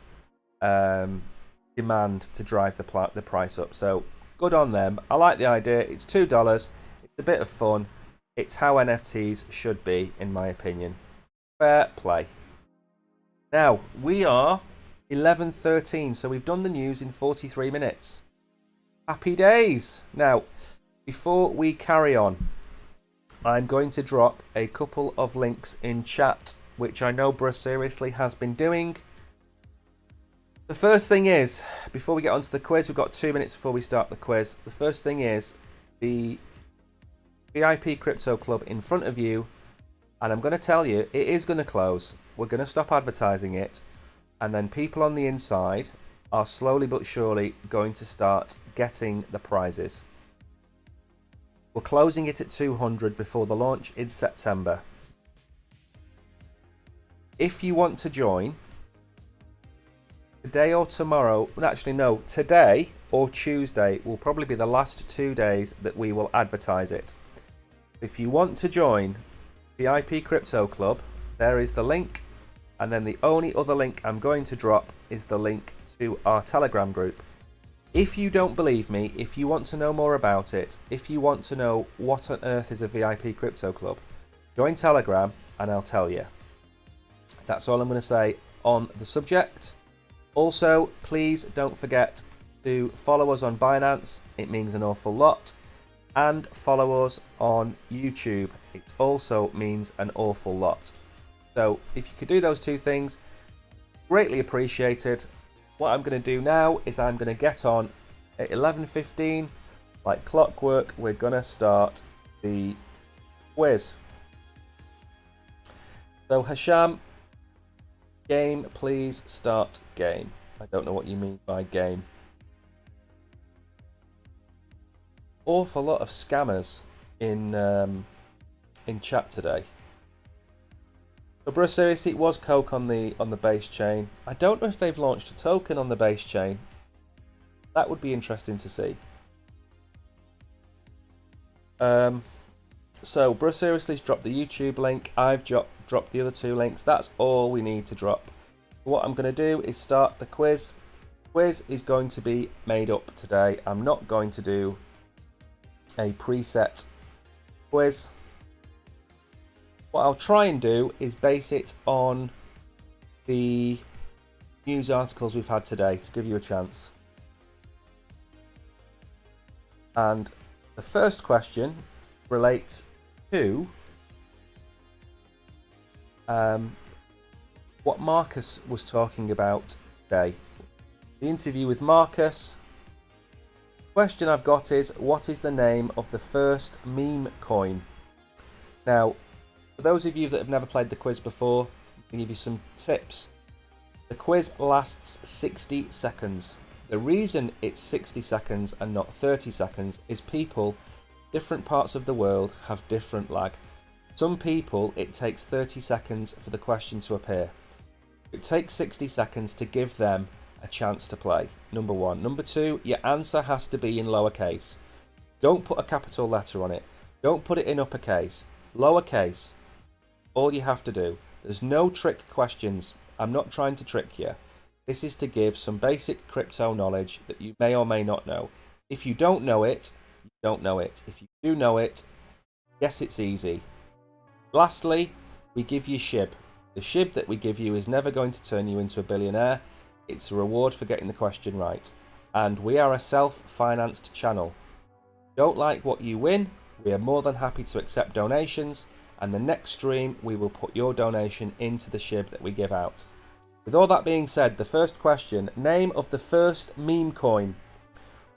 [SPEAKER 1] demand to drive the price up. So good on them. I like the idea. It's $2. It's a bit of fun. It's how NFTs should be, in my opinion. Fair play. Now, we are 11:13, so we've done the news in 43 minutes. Happy days. Now, before we carry on, I'm going to drop a couple of links in chat, which I know Bruce seriously has been doing. The first thing is, before we get onto the quiz, we've got 2 minutes before we start the quiz. The first thing is the VIP Crypto Club in front of you, and I'm going to tell you, it is going to close. We're going to stop advertising it, and then people on the inside are slowly but surely going to start getting the prizes. We're closing it at 200 before the launch in September. If you want to join, today or tomorrow, actually no, today or Tuesday will probably be the last 2 days that we will advertise it. If you want to join VIP Crypto Club, there is the link, And then the only other link I'm going to drop is the link to our Telegram group. If you don't believe me, if you want to know more about it, if you want to know what on earth is a VIP crypto club, join Telegram and I'll tell you. That's all I'm going to say on the subject. Also, please don't forget to follow us on Binance. It means an awful lot. And follow us on YouTube. It also means an awful lot. So if you could do those two things, greatly appreciated. What I'm going to do now is I'm going to get on at 11:15, like clockwork. We're going to start the quiz. So Hasham, game, please start game. I don't know what you mean by game. Awful lot of scammers in chat today. But bro, seriously, it was Coke on the base chain. I don't know if they've launched a token on the base chain. That would be interesting to see. So bro, seriously's dropped the YouTube link. I've dropped the other two links. That's all we need to drop. What I'm going to do is start the quiz. The quiz is going to be made up today. I'm not going to do a preset quiz. What I'll try and do is base it on the news articles we've had today to give you a chance. And the first question relates to what Marcus was talking about today. The interview with Marcus. The question I've got is, what is the name of the first meme coin? Now, for those of you that have never played the quiz before, I'll give you some tips. The quiz lasts 60 seconds. The reason it's 60 seconds and not 30 seconds is people, different parts of the world, have different lag. Some people, it takes 30 seconds for the question to appear. It takes 60 seconds to give them a chance to play, number one. Number two, your answer has to be in lowercase. Don't put a capital letter on it. Don't put it in uppercase. Lowercase. All you have to do. There's no trick questions. I'm not trying to trick you. This is to give some basic crypto knowledge that you may or may not know. If you don't know it, you don't know it. If you do know it, yes, it's easy. Lastly, we give you SHIB. The SHIB that we give you is never going to turn you into a billionaire. It's a reward for getting the question right. And we are a self-financed channel. Don't like what you win? We are more than happy to accept donations. And the next stream, we will put your donation into the SHIB that we give out. With all that being said, the first question, name of the first meme coin.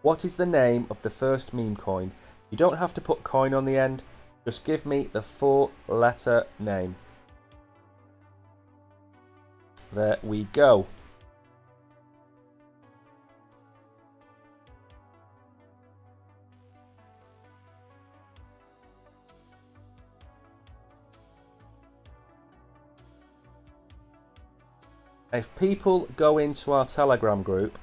[SPEAKER 1] What is the name of the first meme coin? You don't have to put coin on the end. Just give me the 4-letter name. There we go. If people go into our Telegram group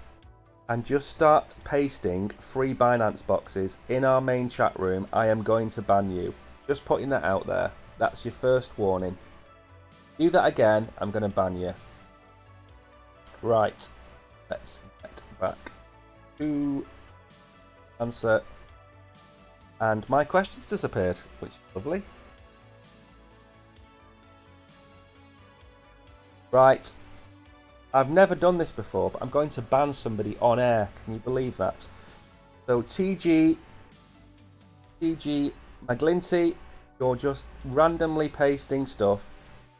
[SPEAKER 1] and just start pasting free Binance boxes in our main chat room, I am going to ban you. Just putting that out there. That's your first warning. Do that again, I'm going to ban you. Right. Let's get back to answer. And my question's disappeared, which is lovely. Right. I've never done this before, but I'm going to ban somebody on air. Can you believe that? So TG McGlinty, you're just randomly pasting stuff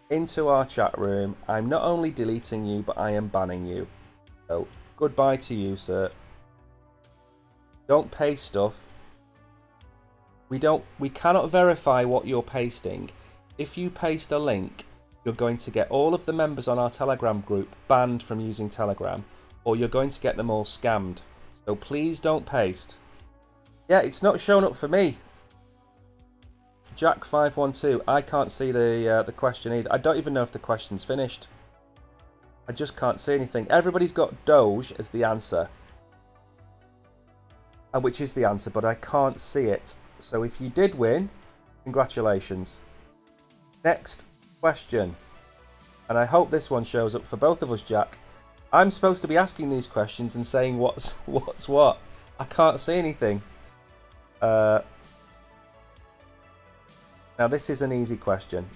[SPEAKER 1] into our chat room. I'm not only deleting you, but I am banning you. So goodbye to you, sir. Don't paste stuff. We cannot verify what you're pasting. If you paste a link, you're going to get all of the members on our Telegram group banned from using Telegram, or you're going to get them all scammed. So please don't paste. Yeah, it's not showing up for me. Jack512, I can't see the question either. I don't even know if the question's finished. I just can't see anything. Everybody's got Doge as the answer, which is the answer, but I can't see it. So if you did win, congratulations. Next question. and I hope this one shows up for both of us, Jack. I'm supposed to be asking these questions and saying what's what. I can't see anything. Now this is an easy question,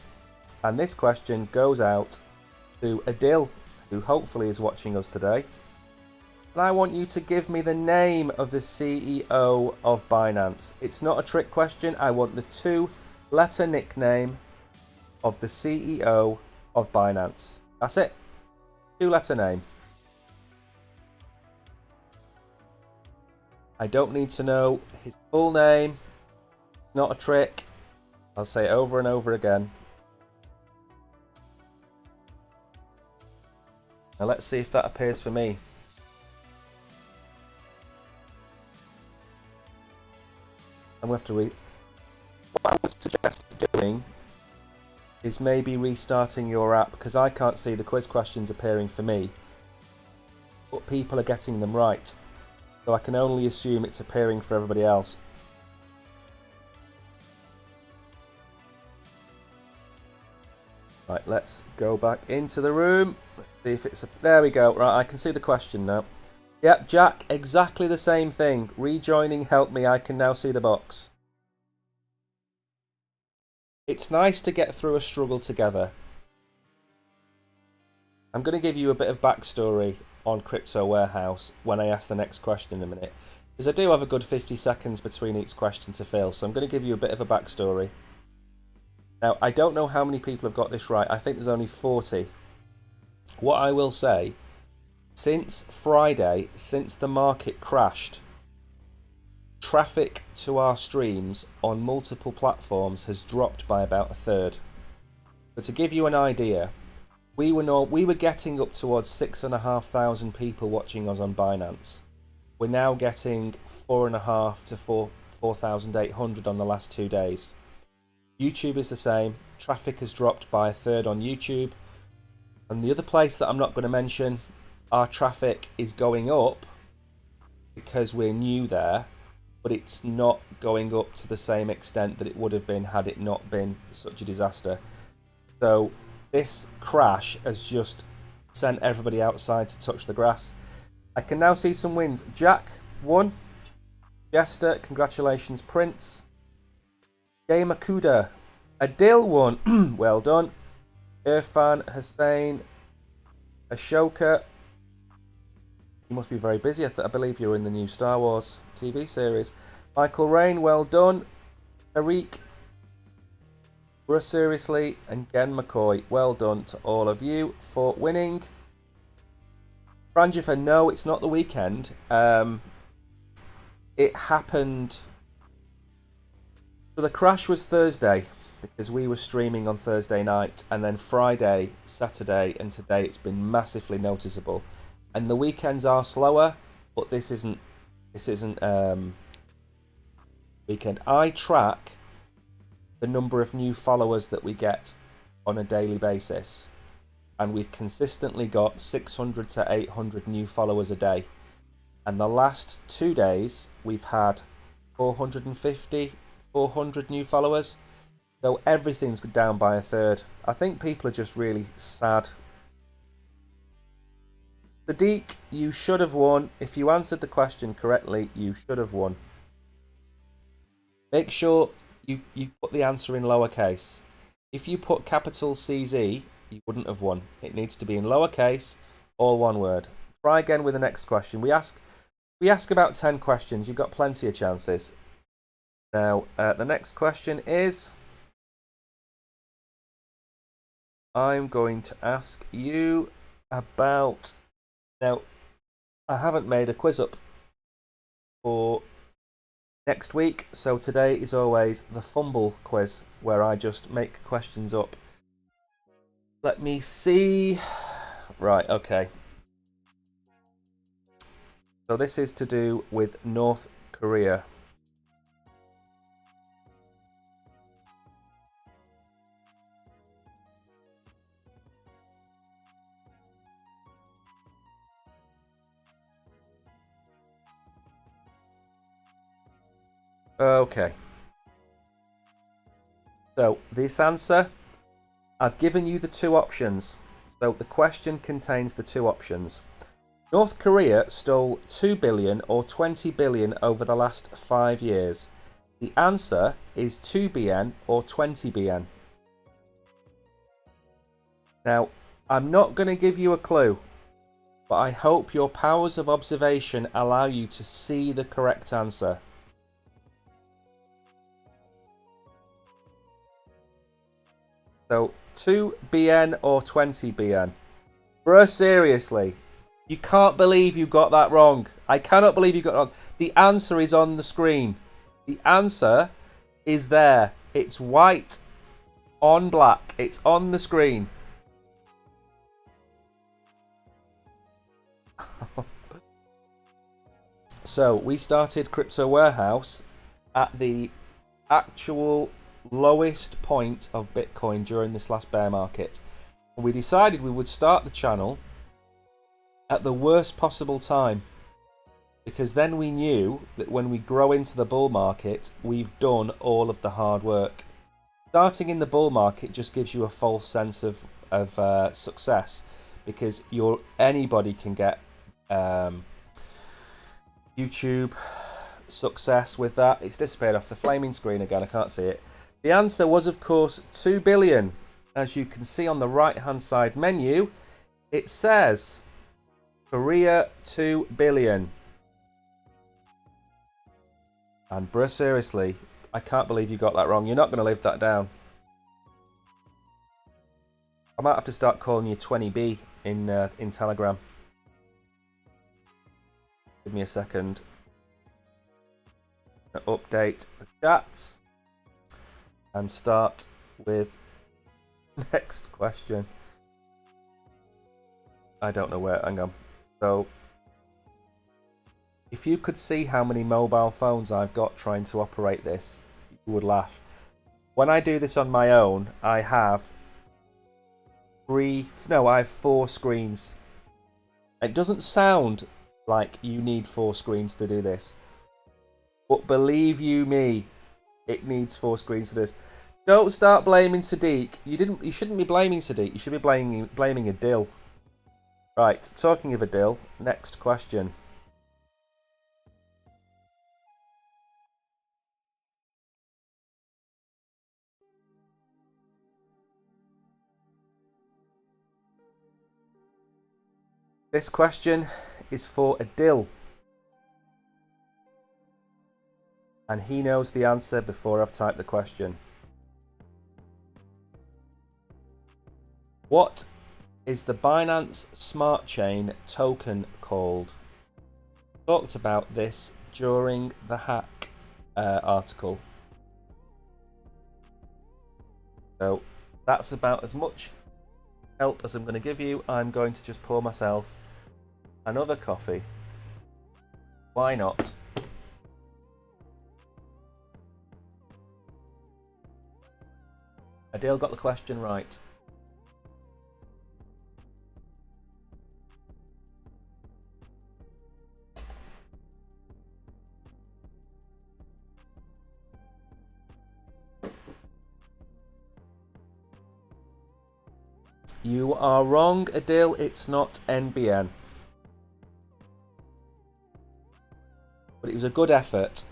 [SPEAKER 1] and this question goes out to Adil, who hopefully is watching us today. And I want you to give me the name of the CEO of Binance. It's not a trick question. I want the 2-letter nickname of the CEO of Binance. That's it. 2-letter name. I don't need to know his full name. Not a trick. I'll say it over and over again. Now let's see if that appears for me. I'm going to have to read. What I would suggest doing is maybe restarting your app, because I can't see the quiz questions appearing for me, but people are getting them right, so I can only assume it's appearing for everybody else. Right, let's go back into the room. Let's see if it's there we go. Right, I can see the question now. Yep, Jack, exactly the same thing. Rejoining helped me. I can now see the box. It's nice to get through a struggle together. I'm going to give you a bit of backstory on Crypto Warehouse when I ask the next question in a minute, because I do have a good 50 seconds between each question to fill, so I'm going to give you a bit of a backstory. Now, I don't know how many people have got this right. I think there's only 40. What I will say, since Friday, since the market crashed, traffic to our streams on multiple platforms has dropped by about 1/3. But to give you an idea, we were getting up towards 6,500 people watching us on Binance. We're now getting 4,500 to 4,800 on the last 2 days. YouTube is the same. Traffic has dropped by 1/3 on YouTube. And the other place that I'm not going to mention, our traffic is going up because we're new there, but it's not going up to the same extent that it would have been had it not been such a disaster. So this crash has just sent everybody outside to touch the grass. I can now see some wins. Jack won. Jester, congratulations. Prince. Gamakuda. Adil won. Well done. Irfan, Hussein, Ashoka. You must be very busy. I believe you're in the new Star Wars TV series. Michael Rain, well done. Tariq, Russ Seriously, and Gen McCoy, well done to all of you for winning. Franjifer, no, it's not the weekend. It happened. So the crash was Thursday, because we were streaming on Thursday night, and then Friday, Saturday, and today it's been massively noticeable. And the weekends are slower, but this isn't weekend. I track the number of new followers that we get on a daily basis, and we've consistently got 600 to 800 new followers a day. And the last 2 days we've had 450, 400 new followers. So everything's down by 1/3. I think people are just really sad. Sadiq, you should have won. If you answered the question correctly, you should have won. Make sure you put the answer in lowercase. If you put capital CZ, you wouldn't have won. It needs to be in lowercase, all one word. Try again with the next question. We ask about 10 questions. You've got plenty of chances. Now, the next question is, I'm going to ask you about... Now, I haven't made a quiz up for next week, so today is always the fumble quiz, where I just make questions up. Let me see. Right, okay. So this is to do with North Korea. Okay. So this answer, I've given you the 2 options. So the question contains the two options. North Korea stole 2 billion or 20 billion over the last 5 years. The answer is 2 BN or 20 BN. Now, I'm not going to give you a clue, but I hope your powers of observation allow you to see the correct answer. So, 2 BN or 20 BN? Bro, seriously, you can't believe you got that wrong. I cannot believe you got it wrong. The answer is on the screen. The answer is there. It's white on black. It's on the screen. So we started Crypto Warehouse at the actual lowest point of Bitcoin during this last bear market. We decided we would start the channel at the worst possible time, because then we knew that when we grow into the bull market, we've done all of the hard work. Starting in the bull market just gives you a false sense of success, because anybody can get YouTube success with that. It's disappeared off the flaming screen again. I can't see it. The answer was, of course, 2 billion. As you can see on the right hand side menu, it says Korea 2 billion. And bruh, seriously, I can't believe you got that wrong. You're not going to live that down. I might have to start calling you 20B in Telegram. Give me a second. Update the chats and start with next question. I don't know where. Hang on. So, if you could see how many mobile phones I've got trying to operate this, you would laugh. When I do this on my own, I have 4 screens. It doesn't sound like you need 4 screens to do this, but believe you me, it needs 4 screens to do this. Don't start blaming Sadiq. You shouldn't be blaming Sadiq. You should be blaming Adil. Right, talking of Adil, next question. This question is for Adil, and he knows the answer before I've typed the question. What is the Binance Smart Chain token called? Talked about this during the hack article. So that's about as much help as I'm going to give you. I'm going to just pour myself another coffee. Why not? Adil got the question right. You are wrong, Adil. It's not NBN. But it was a good effort.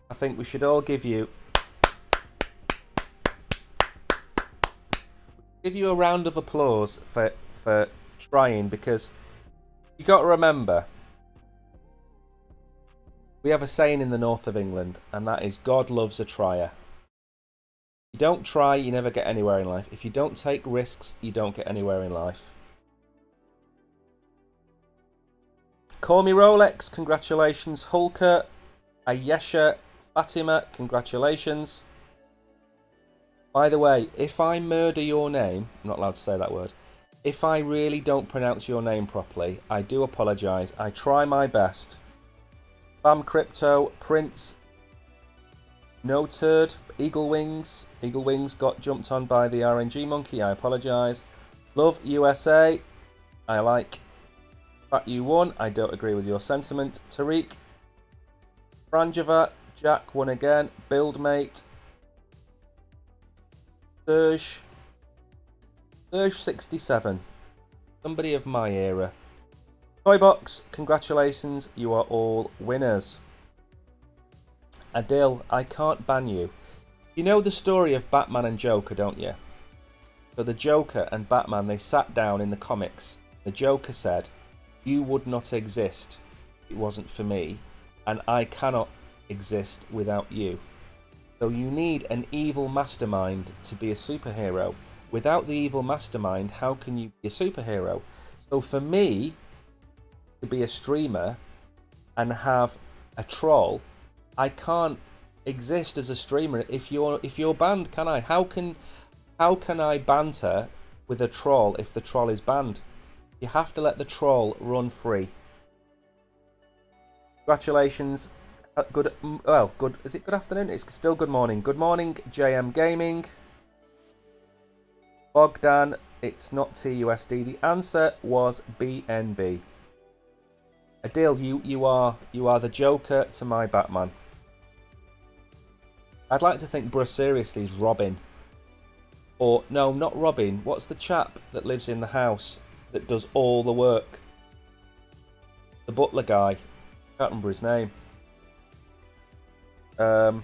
[SPEAKER 1] I think we should all give you a round of applause for trying, because you got to remember, we have a saying in the north of England, and that is God loves a trier. If you don't try, you never get anywhere in life. If you don't take risks, you don't get anywhere in life. Call me Rolex, congratulations. Hulker, Ayesha, Fatima, congratulations. By the way, if I murder your name, I'm not allowed to say that word. If I really don't pronounce your name properly, I do apologise. I try my best. Bam Crypto, Prince, No Turd, Eagle Wings. Eagle Wings got jumped on by the RNG monkey. I apologise. Love USA. I like that you won. I don't agree with your sentiment. Tariq, Franjava, Jack won again. Buildmate, Serge 67. Somebody of my era. Toybox, congratulations, you are all winners. Adil, I can't ban you. You know the story of Batman and Joker, don't you? So the Joker and Batman, they sat down in the comics. The Joker said, you would not exist if it wasn't for me, and I cannot exist without you. So you need an evil mastermind to be a superhero. Without the evil mastermind, how can you be a superhero? So for me to be a streamer and have a troll, I can't exist as a streamer if you're banned, can I? How can I banter with a troll if the troll is banned? You have to let the troll run free. Congratulations. Good. Is it good afternoon? It's still good morning. Good morning, JM Gaming. Bogdan, it's not TUSD. The answer was BNB. Adil, you are the Joker to my Batman. I'd like to think Bruce seriously is Robin. Or no, not Robin. What's the chap that lives in the house that does all the work? The butler guy. Can't remember his name. So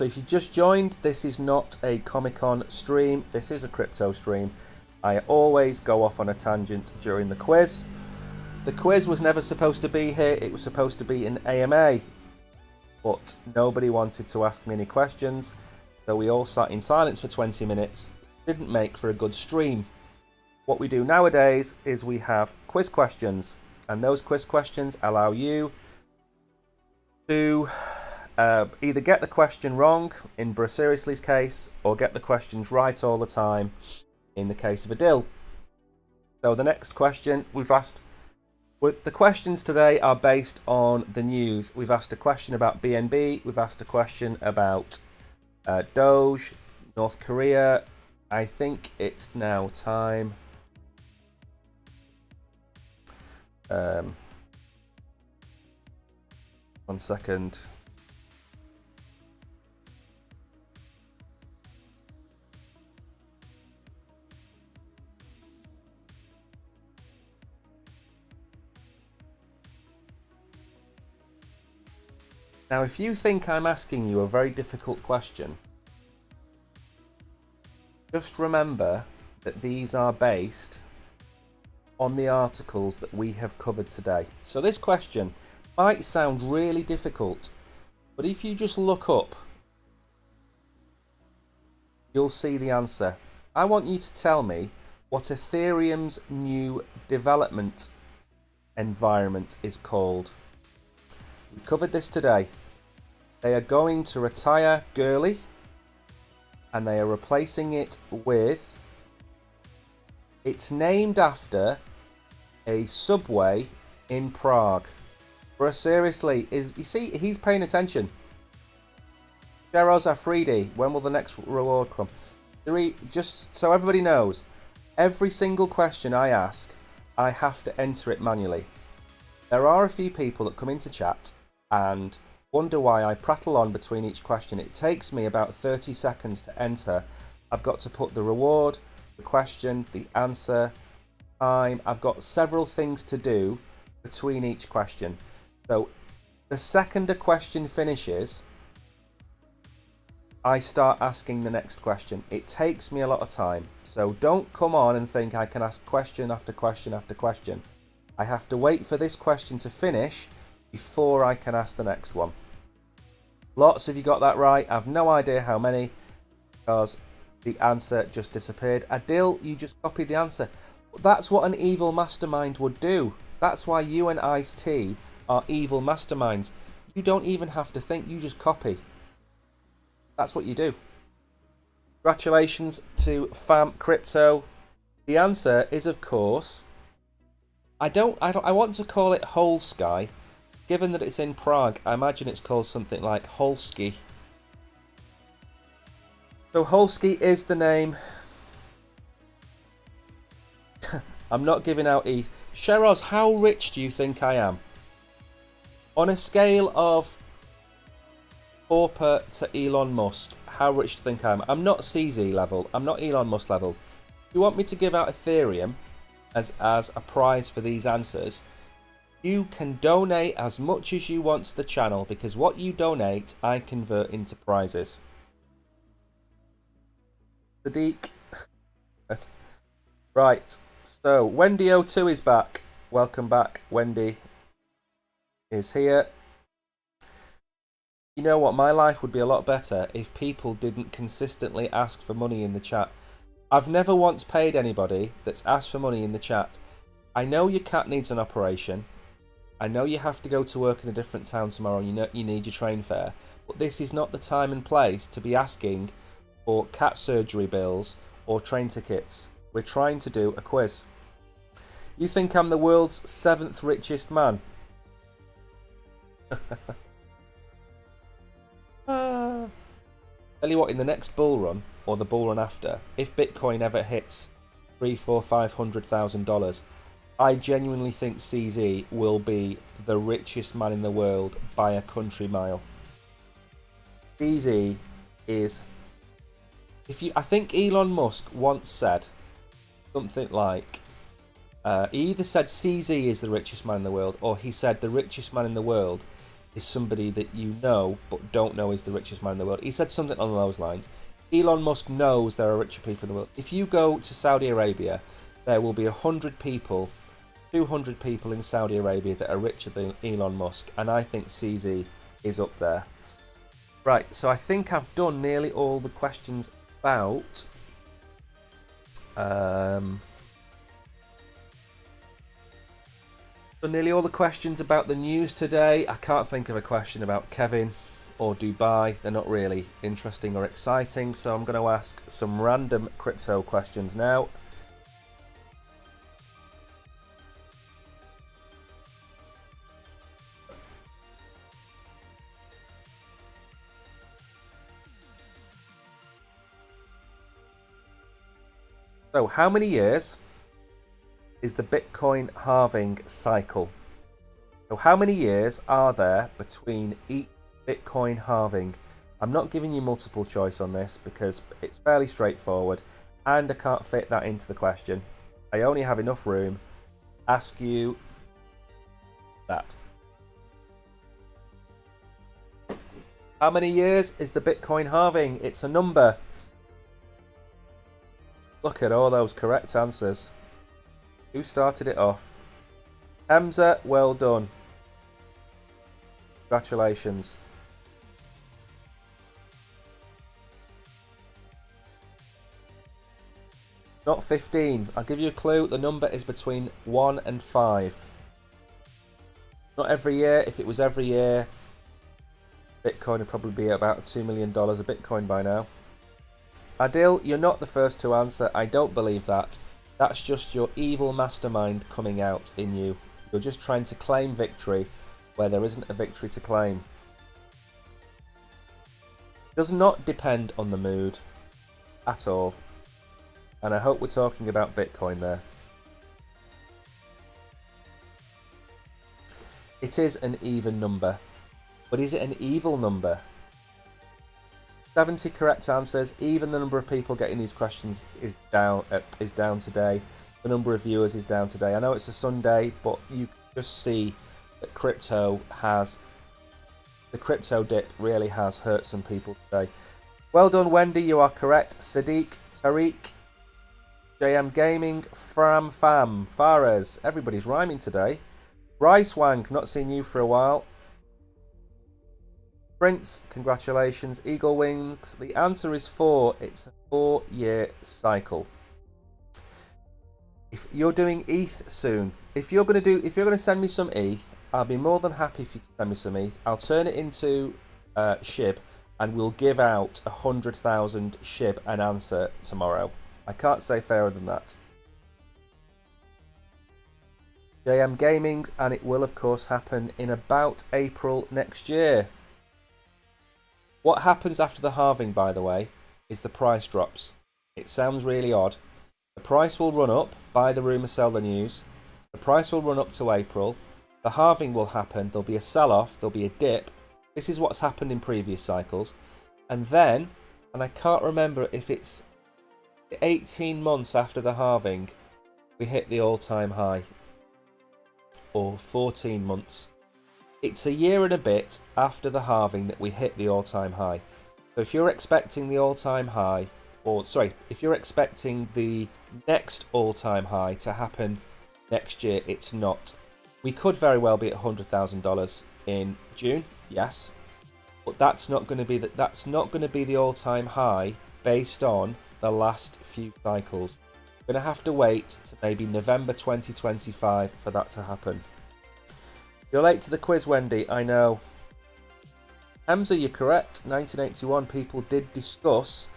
[SPEAKER 1] if you just joined, this is not a Comic-Con stream. This is a crypto stream. I always go off on a tangent during the quiz. The quiz was never supposed to be here. It was supposed to be an AMA. But nobody wanted to ask me any questions. So we all sat in silence for 20 minutes. Didn't make for a good stream. What we do nowadays is we have quiz questions. And those quiz questions allow you to either get the question wrong, in Bruce Seriously's case, or get the questions right all the time, in the case of Adil. So the next question we've asked... The questions today are based on the news. We've asked a question about BNB. We've asked a question about Doge, North Korea. I think it's now time. 1 second. Now, if you think I'm asking you a very difficult question, just remember that these are based on the articles that we have covered today. So this question might sound really difficult, but if you just look up, you'll see the answer. I want you to tell me what Ethereum's new development environment is called. We covered this today. They are going to retire Gurley, and they are replacing it with... It's named after a subway in Prague. Bro, seriously, you see, he's paying attention. Sheroz Afridi, when will the next reward come? Just so everybody knows, every single question I ask, I have to enter it manually. There are a few people that come into chat and wonder why I prattle on between each question. It takes me about 30 seconds to enter. I've got to put the reward, the question, the answer, time. I've got several things to do between each question. So the second a question finishes, I start asking the next question. It takes me a lot of time. So don't come on and think I can ask question after question after question. I have to wait for this question to finish before I can ask the next one. Lots of you got that right. I've no idea how many, because the answer just disappeared. Adil, you just copied the answer. That's what an evil mastermind would do. That's why you and Ice-T are evil masterminds. You don't even have to think, you just copy. That's what you do. Congratulations to Fam Crypto. The answer is, of course, I want to call it Holsky. Given that it's in Prague, I imagine it's called something like Holsky. So Holsky is the name. I'm not giving out ETH. Sheroz, how rich do you think I am? On a scale of pauper to Elon Musk, how rich do you think I am? I'm not CZ level. I'm not Elon Musk level. you want me to give out Ethereum as a prize for these answers, you can donate as much as you want to the channel, because what you donate, I convert into prizes. Sadiq. Right, so Wendy02 is back. Welcome back. Wendy is here. You know what? My life would be a lot better if people didn't consistently ask for money in the chat. I've never once paid anybody that's asked for money in the chat. I know your cat needs an operation. I know you have to go to work in a different town tomorrow. You know you need your train fare. But this is not the time and place to be asking for cat surgery bills or train tickets. We're trying to do a quiz. You think I'm the world's 7th richest man? Tell you what, in the next bull run, or the bull run after, if Bitcoin ever hits $300,000-$500,000, I genuinely think CZ will be the richest man in the world by a country mile. CZ is... I think Elon Musk once said something like, he either said CZ is the richest man in the world, or he said the richest man in the world is somebody that you know but don't know is the richest man in the world. He said something along those lines. Elon Musk knows there are richer people in the world. If you go to Saudi Arabia, there will be 100 people, 200 people in Saudi Arabia that are richer than Elon Musk, and I think CZ is up there. Right, so I think I've done nearly all the questions about nearly all the questions about the news today. I can't think of a question about Kevin or Dubai. They're not really interesting or exciting, so I'm going to ask some random crypto questions now. So, how many years is the Bitcoin halving cycle? So how many years are there between each Bitcoin halving? I'm not giving you multiple choice on this because it's fairly straightforward and I can't fit that into the question. I only have enough room to ask you that. How many years is the Bitcoin halving? It's a number. Look at all those correct answers. Who started it off? Hamza, well done. Congratulations. Not 15. I'll give you a clue. The number is between 1 and 5. Not every year. If it was every year, Bitcoin would probably be about $2 million a Bitcoin by now. Adil, you're not the first to answer. I don't believe that. That's just your evil mastermind coming out in you. You're just trying to claim victory where there isn't a victory to claim. It does not depend on the mood at all. And I hope we're talking about Bitcoin there. It is an even number. But is it an evil number? 70 correct answers. Even the number of people getting these questions is down today. The number of viewers is down today. I know it's a Sunday, but you can just see that the crypto dip really has hurt some people today. Well done, Wendy. You are correct. Sadiq, Tariq, JM Gaming, Fram Fam, Faraz. Everybody's rhyming today. Rice Wang, not seen you for a while. Prince, congratulations. Eagle Wings, the answer is 4. It's a 4-year cycle. If you're doing ETH soon, if you're going to send me some ETH, I'll be more than happy for you to send me some ETH. I'll turn it into SHIB and we'll give out 100,000 SHIB an answer tomorrow. I can't say fairer than that. JM Gaming, and it will of course happen in about April next year. What happens after the halving, by the way, is the price drops. It sounds really odd. The price will run up, buy the rumour, sell the news. The price will run up to April. The halving will happen. There'll be a sell-off. There'll be a dip. This is what's happened in previous cycles. And then, and I can't remember if it's 18 months after the halving, we hit the all-time high. Or 14 months. It's a year and a bit after the halving that we hit the all-time high. So if you're expecting the all-time high, or sorry, if you're expecting the next all-time high to happen next year, it's not. We could very well be at $100,000 in June, yes, but that's not going to be the all-time high based on the last few cycles. We're going to have to wait to maybe November 2025 for that to happen. You're late to the quiz, Wendy, I know. Hamza, you're correct. 1981, people did discuss.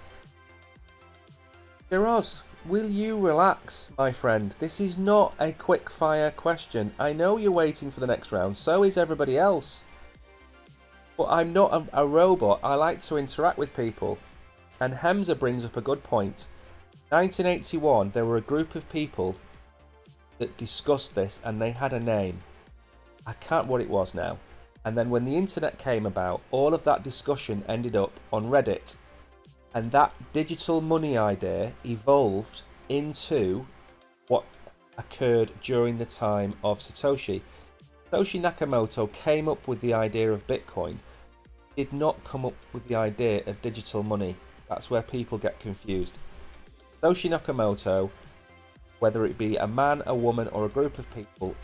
[SPEAKER 1] Shiraz, will you relax, my friend? This is not a quick fire question. I know you're waiting for the next round, so is everybody else. But I'm not a robot. I like to interact with people. And Hamza brings up a good point. 1981, there were a group of people that discussed this and they had a name. I can't what it was now. And then when the internet came about, all of that discussion ended up on Reddit. And that digital money idea evolved into what occurred during the time of Satoshi. Satoshi Nakamoto came up with the idea of Bitcoin, did not come up with the idea of digital money. That's where people get confused. Satoshi Nakamoto, whether it be a man, a woman, or a group of people,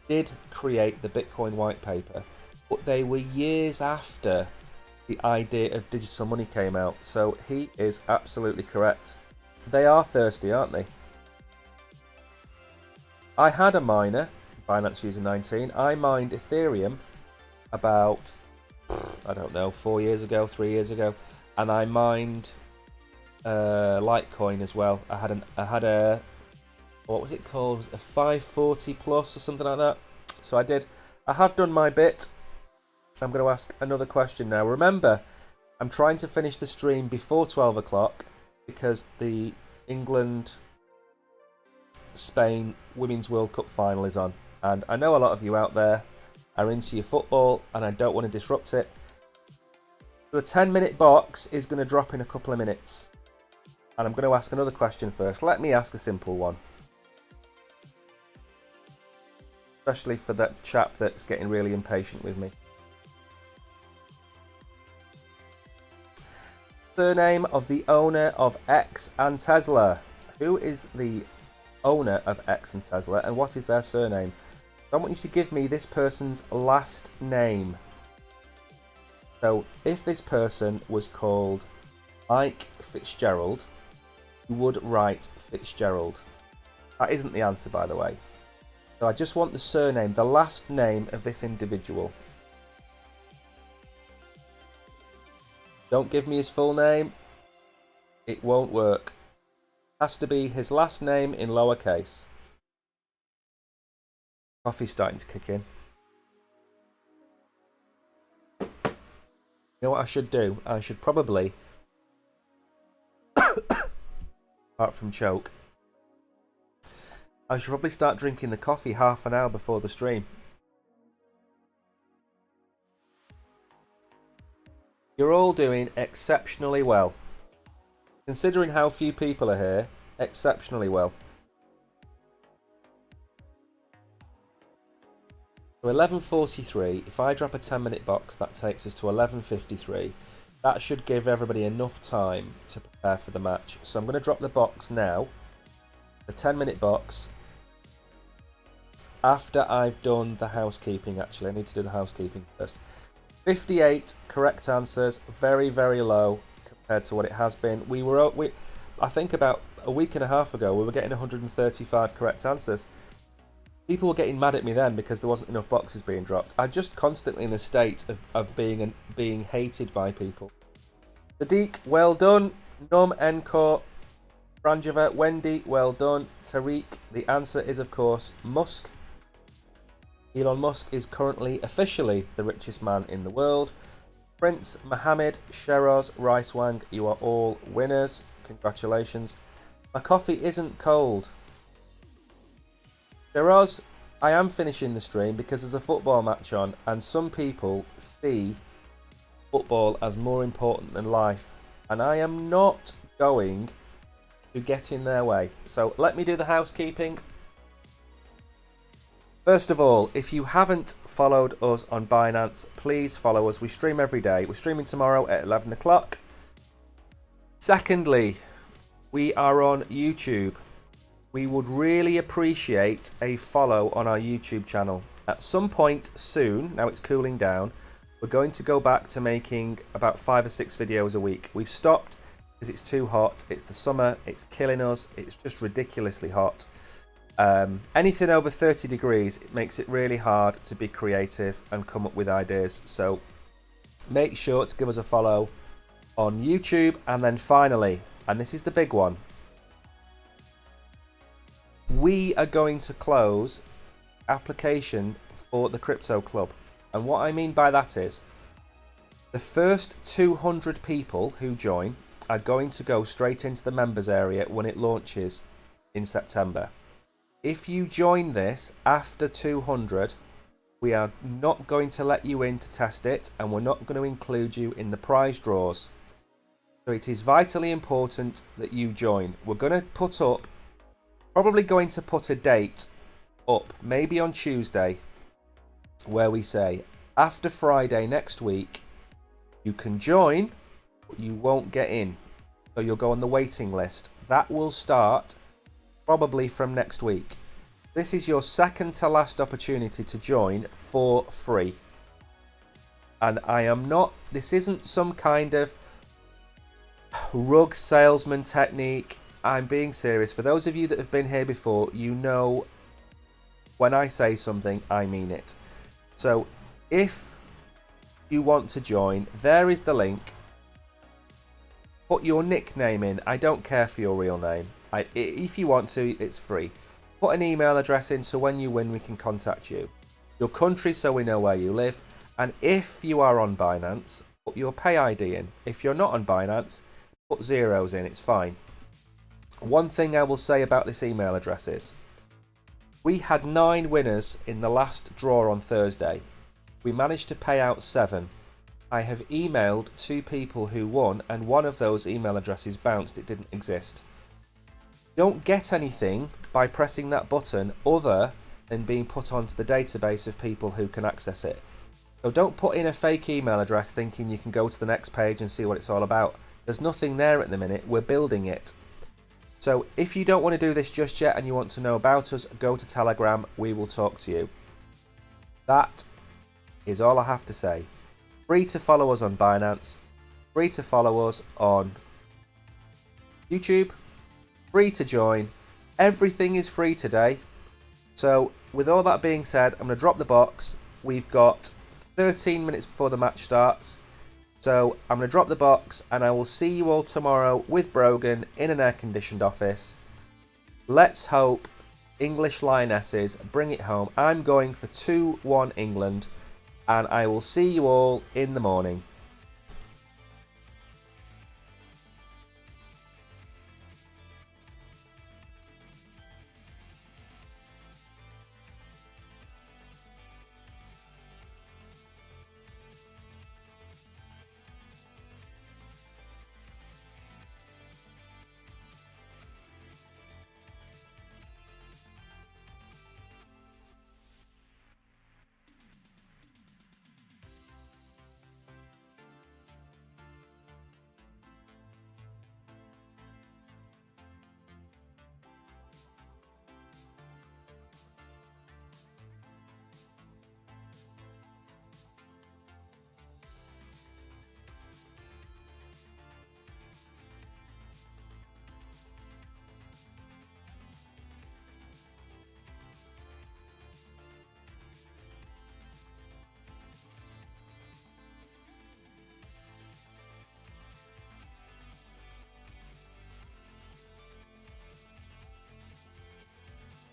[SPEAKER 1] did create the Bitcoin white paper, but they were years after the idea of digital money came out, so he is absolutely correct. They are thirsty, aren't they? I had a miner, Binance User 19. I mined Ethereum about, I don't know, 4 years ago, 3 years ago, and I mined Litecoin as well. I had a what was it called? A 540 plus or something like that. So I have done my bit. I'm going to ask another question now. Remember, I'm trying to finish the stream before 12 o'clock because the England-Spain Women's World Cup final is on. And I know a lot of you out there are into your football and I don't want to disrupt it. So the 10-minute box is going to drop in a couple of minutes. And I'm going to ask another question first. Let me ask a simple one. Especially for that chap that's getting really impatient with me. Surname of the owner of X and Tesla. Who is the owner of X and Tesla and what is their surname? I want you to give me this person's last name. So if this person was called Mike Fitzgerald, you would write Fitzgerald. That isn't the answer, by the way. So I just want the surname, the last name of this individual. Don't give me his full name. It won't work. Has to be his last name in lowercase. Coffee's starting to kick in. You know what I should do? I should probably, apart from choke, I should probably start drinking the coffee half an hour before the stream. You're all doing exceptionally well. Considering how few people are here, exceptionally well. So 11:43, if I drop a 10-minute box, that takes us to 11:53. That should give everybody enough time to prepare for the match. So I'm going to drop the box now, the 10-minute box, after I've done the housekeeping. Actually, I need to do the housekeeping first. 58 correct answers, very, very low compared to what it has been. I think about a week and a half ago, we were getting 135 correct answers. People were getting mad at me then because there wasn't enough boxes being dropped. I'm just constantly in a state of being hated by people. Sadiq, well done. Num Encore, Franjava, Wendy, well done. Tariq, the answer is of course Musk. Elon Musk is currently officially the richest man in the world. Prince Mohammed, Sheroz, Ricewang, you are all winners. Congratulations. My coffee isn't cold. Sheroz, I am finishing the stream because there's a football match on and some people see football as more important than life. And I am not going to get in their way. So let me do the housekeeping. First of all, if you haven't followed us on Binance, please follow us. We stream every day. We're streaming tomorrow at 11 o'clock. Secondly, we are on YouTube. We would really appreciate a follow on our YouTube channel. At some point soon, now it's cooling down, we're going to go back to making about 5 or 6 videos a week. We've stopped because it's too hot. It's the summer. It's killing us. It's just ridiculously hot. Anything over 30 degrees, it makes it really hard to be creative and come up with ideas. So make sure to give us a follow on YouTube. And then finally, and this is the big one, we are going to close application for the Crypto Club. And what I mean by that is the first 200 people who join are going to go straight into the members area when it launches in September. If you join this after 200, we are not going to let you in to test it, and we're not going to include you in the prize draws. So it is vitally important that you join. We're going to put up, probably going to put a date up, maybe on Tuesday, where we say after Friday next week, you can join, but you won't get in. So you'll go on the waiting list. That will start probably from next week. This is your second to last opportunity to join for free. And this isn't some kind of rug salesman technique. I'm being serious. For those of you that have been here before, you know when I say something, I mean it. So if you want to join, there is the link. Put your nickname in. I don't care for your real name. If you want to, it's free. Put an email address in so when you win, we can contact you. Your country so we know where you live. And if you are on Binance, put your pay ID in. If you're not on Binance, put zeros in. It's fine. One thing I will say about this email address is we had 9 winners in the last draw on Thursday. We managed to pay out 7. I have emailed 2 people who won, and one of those email addresses bounced. It didn't exist. Don't get anything by pressing that button other than being put onto the database of people who can access it. So don't put in a fake email address thinking you can go to the next page and see what it's all about. There's nothing there at the minute. We're building it. So if you don't want to do this just yet and you want to know about us, go to Telegram. We will talk to you. That is all I have to say. Free to follow us on Binance, free to follow us on YouTube, free to join. Everything is free today. So with all that being said, I'm going to drop the box. We've got 13 minutes before the match starts. So I'm going to drop the box and I will see you all tomorrow with Brogan in an air-conditioned office. Let's hope English Lionesses bring it home. I'm going for 2-1 England. And I will see you all in the morning.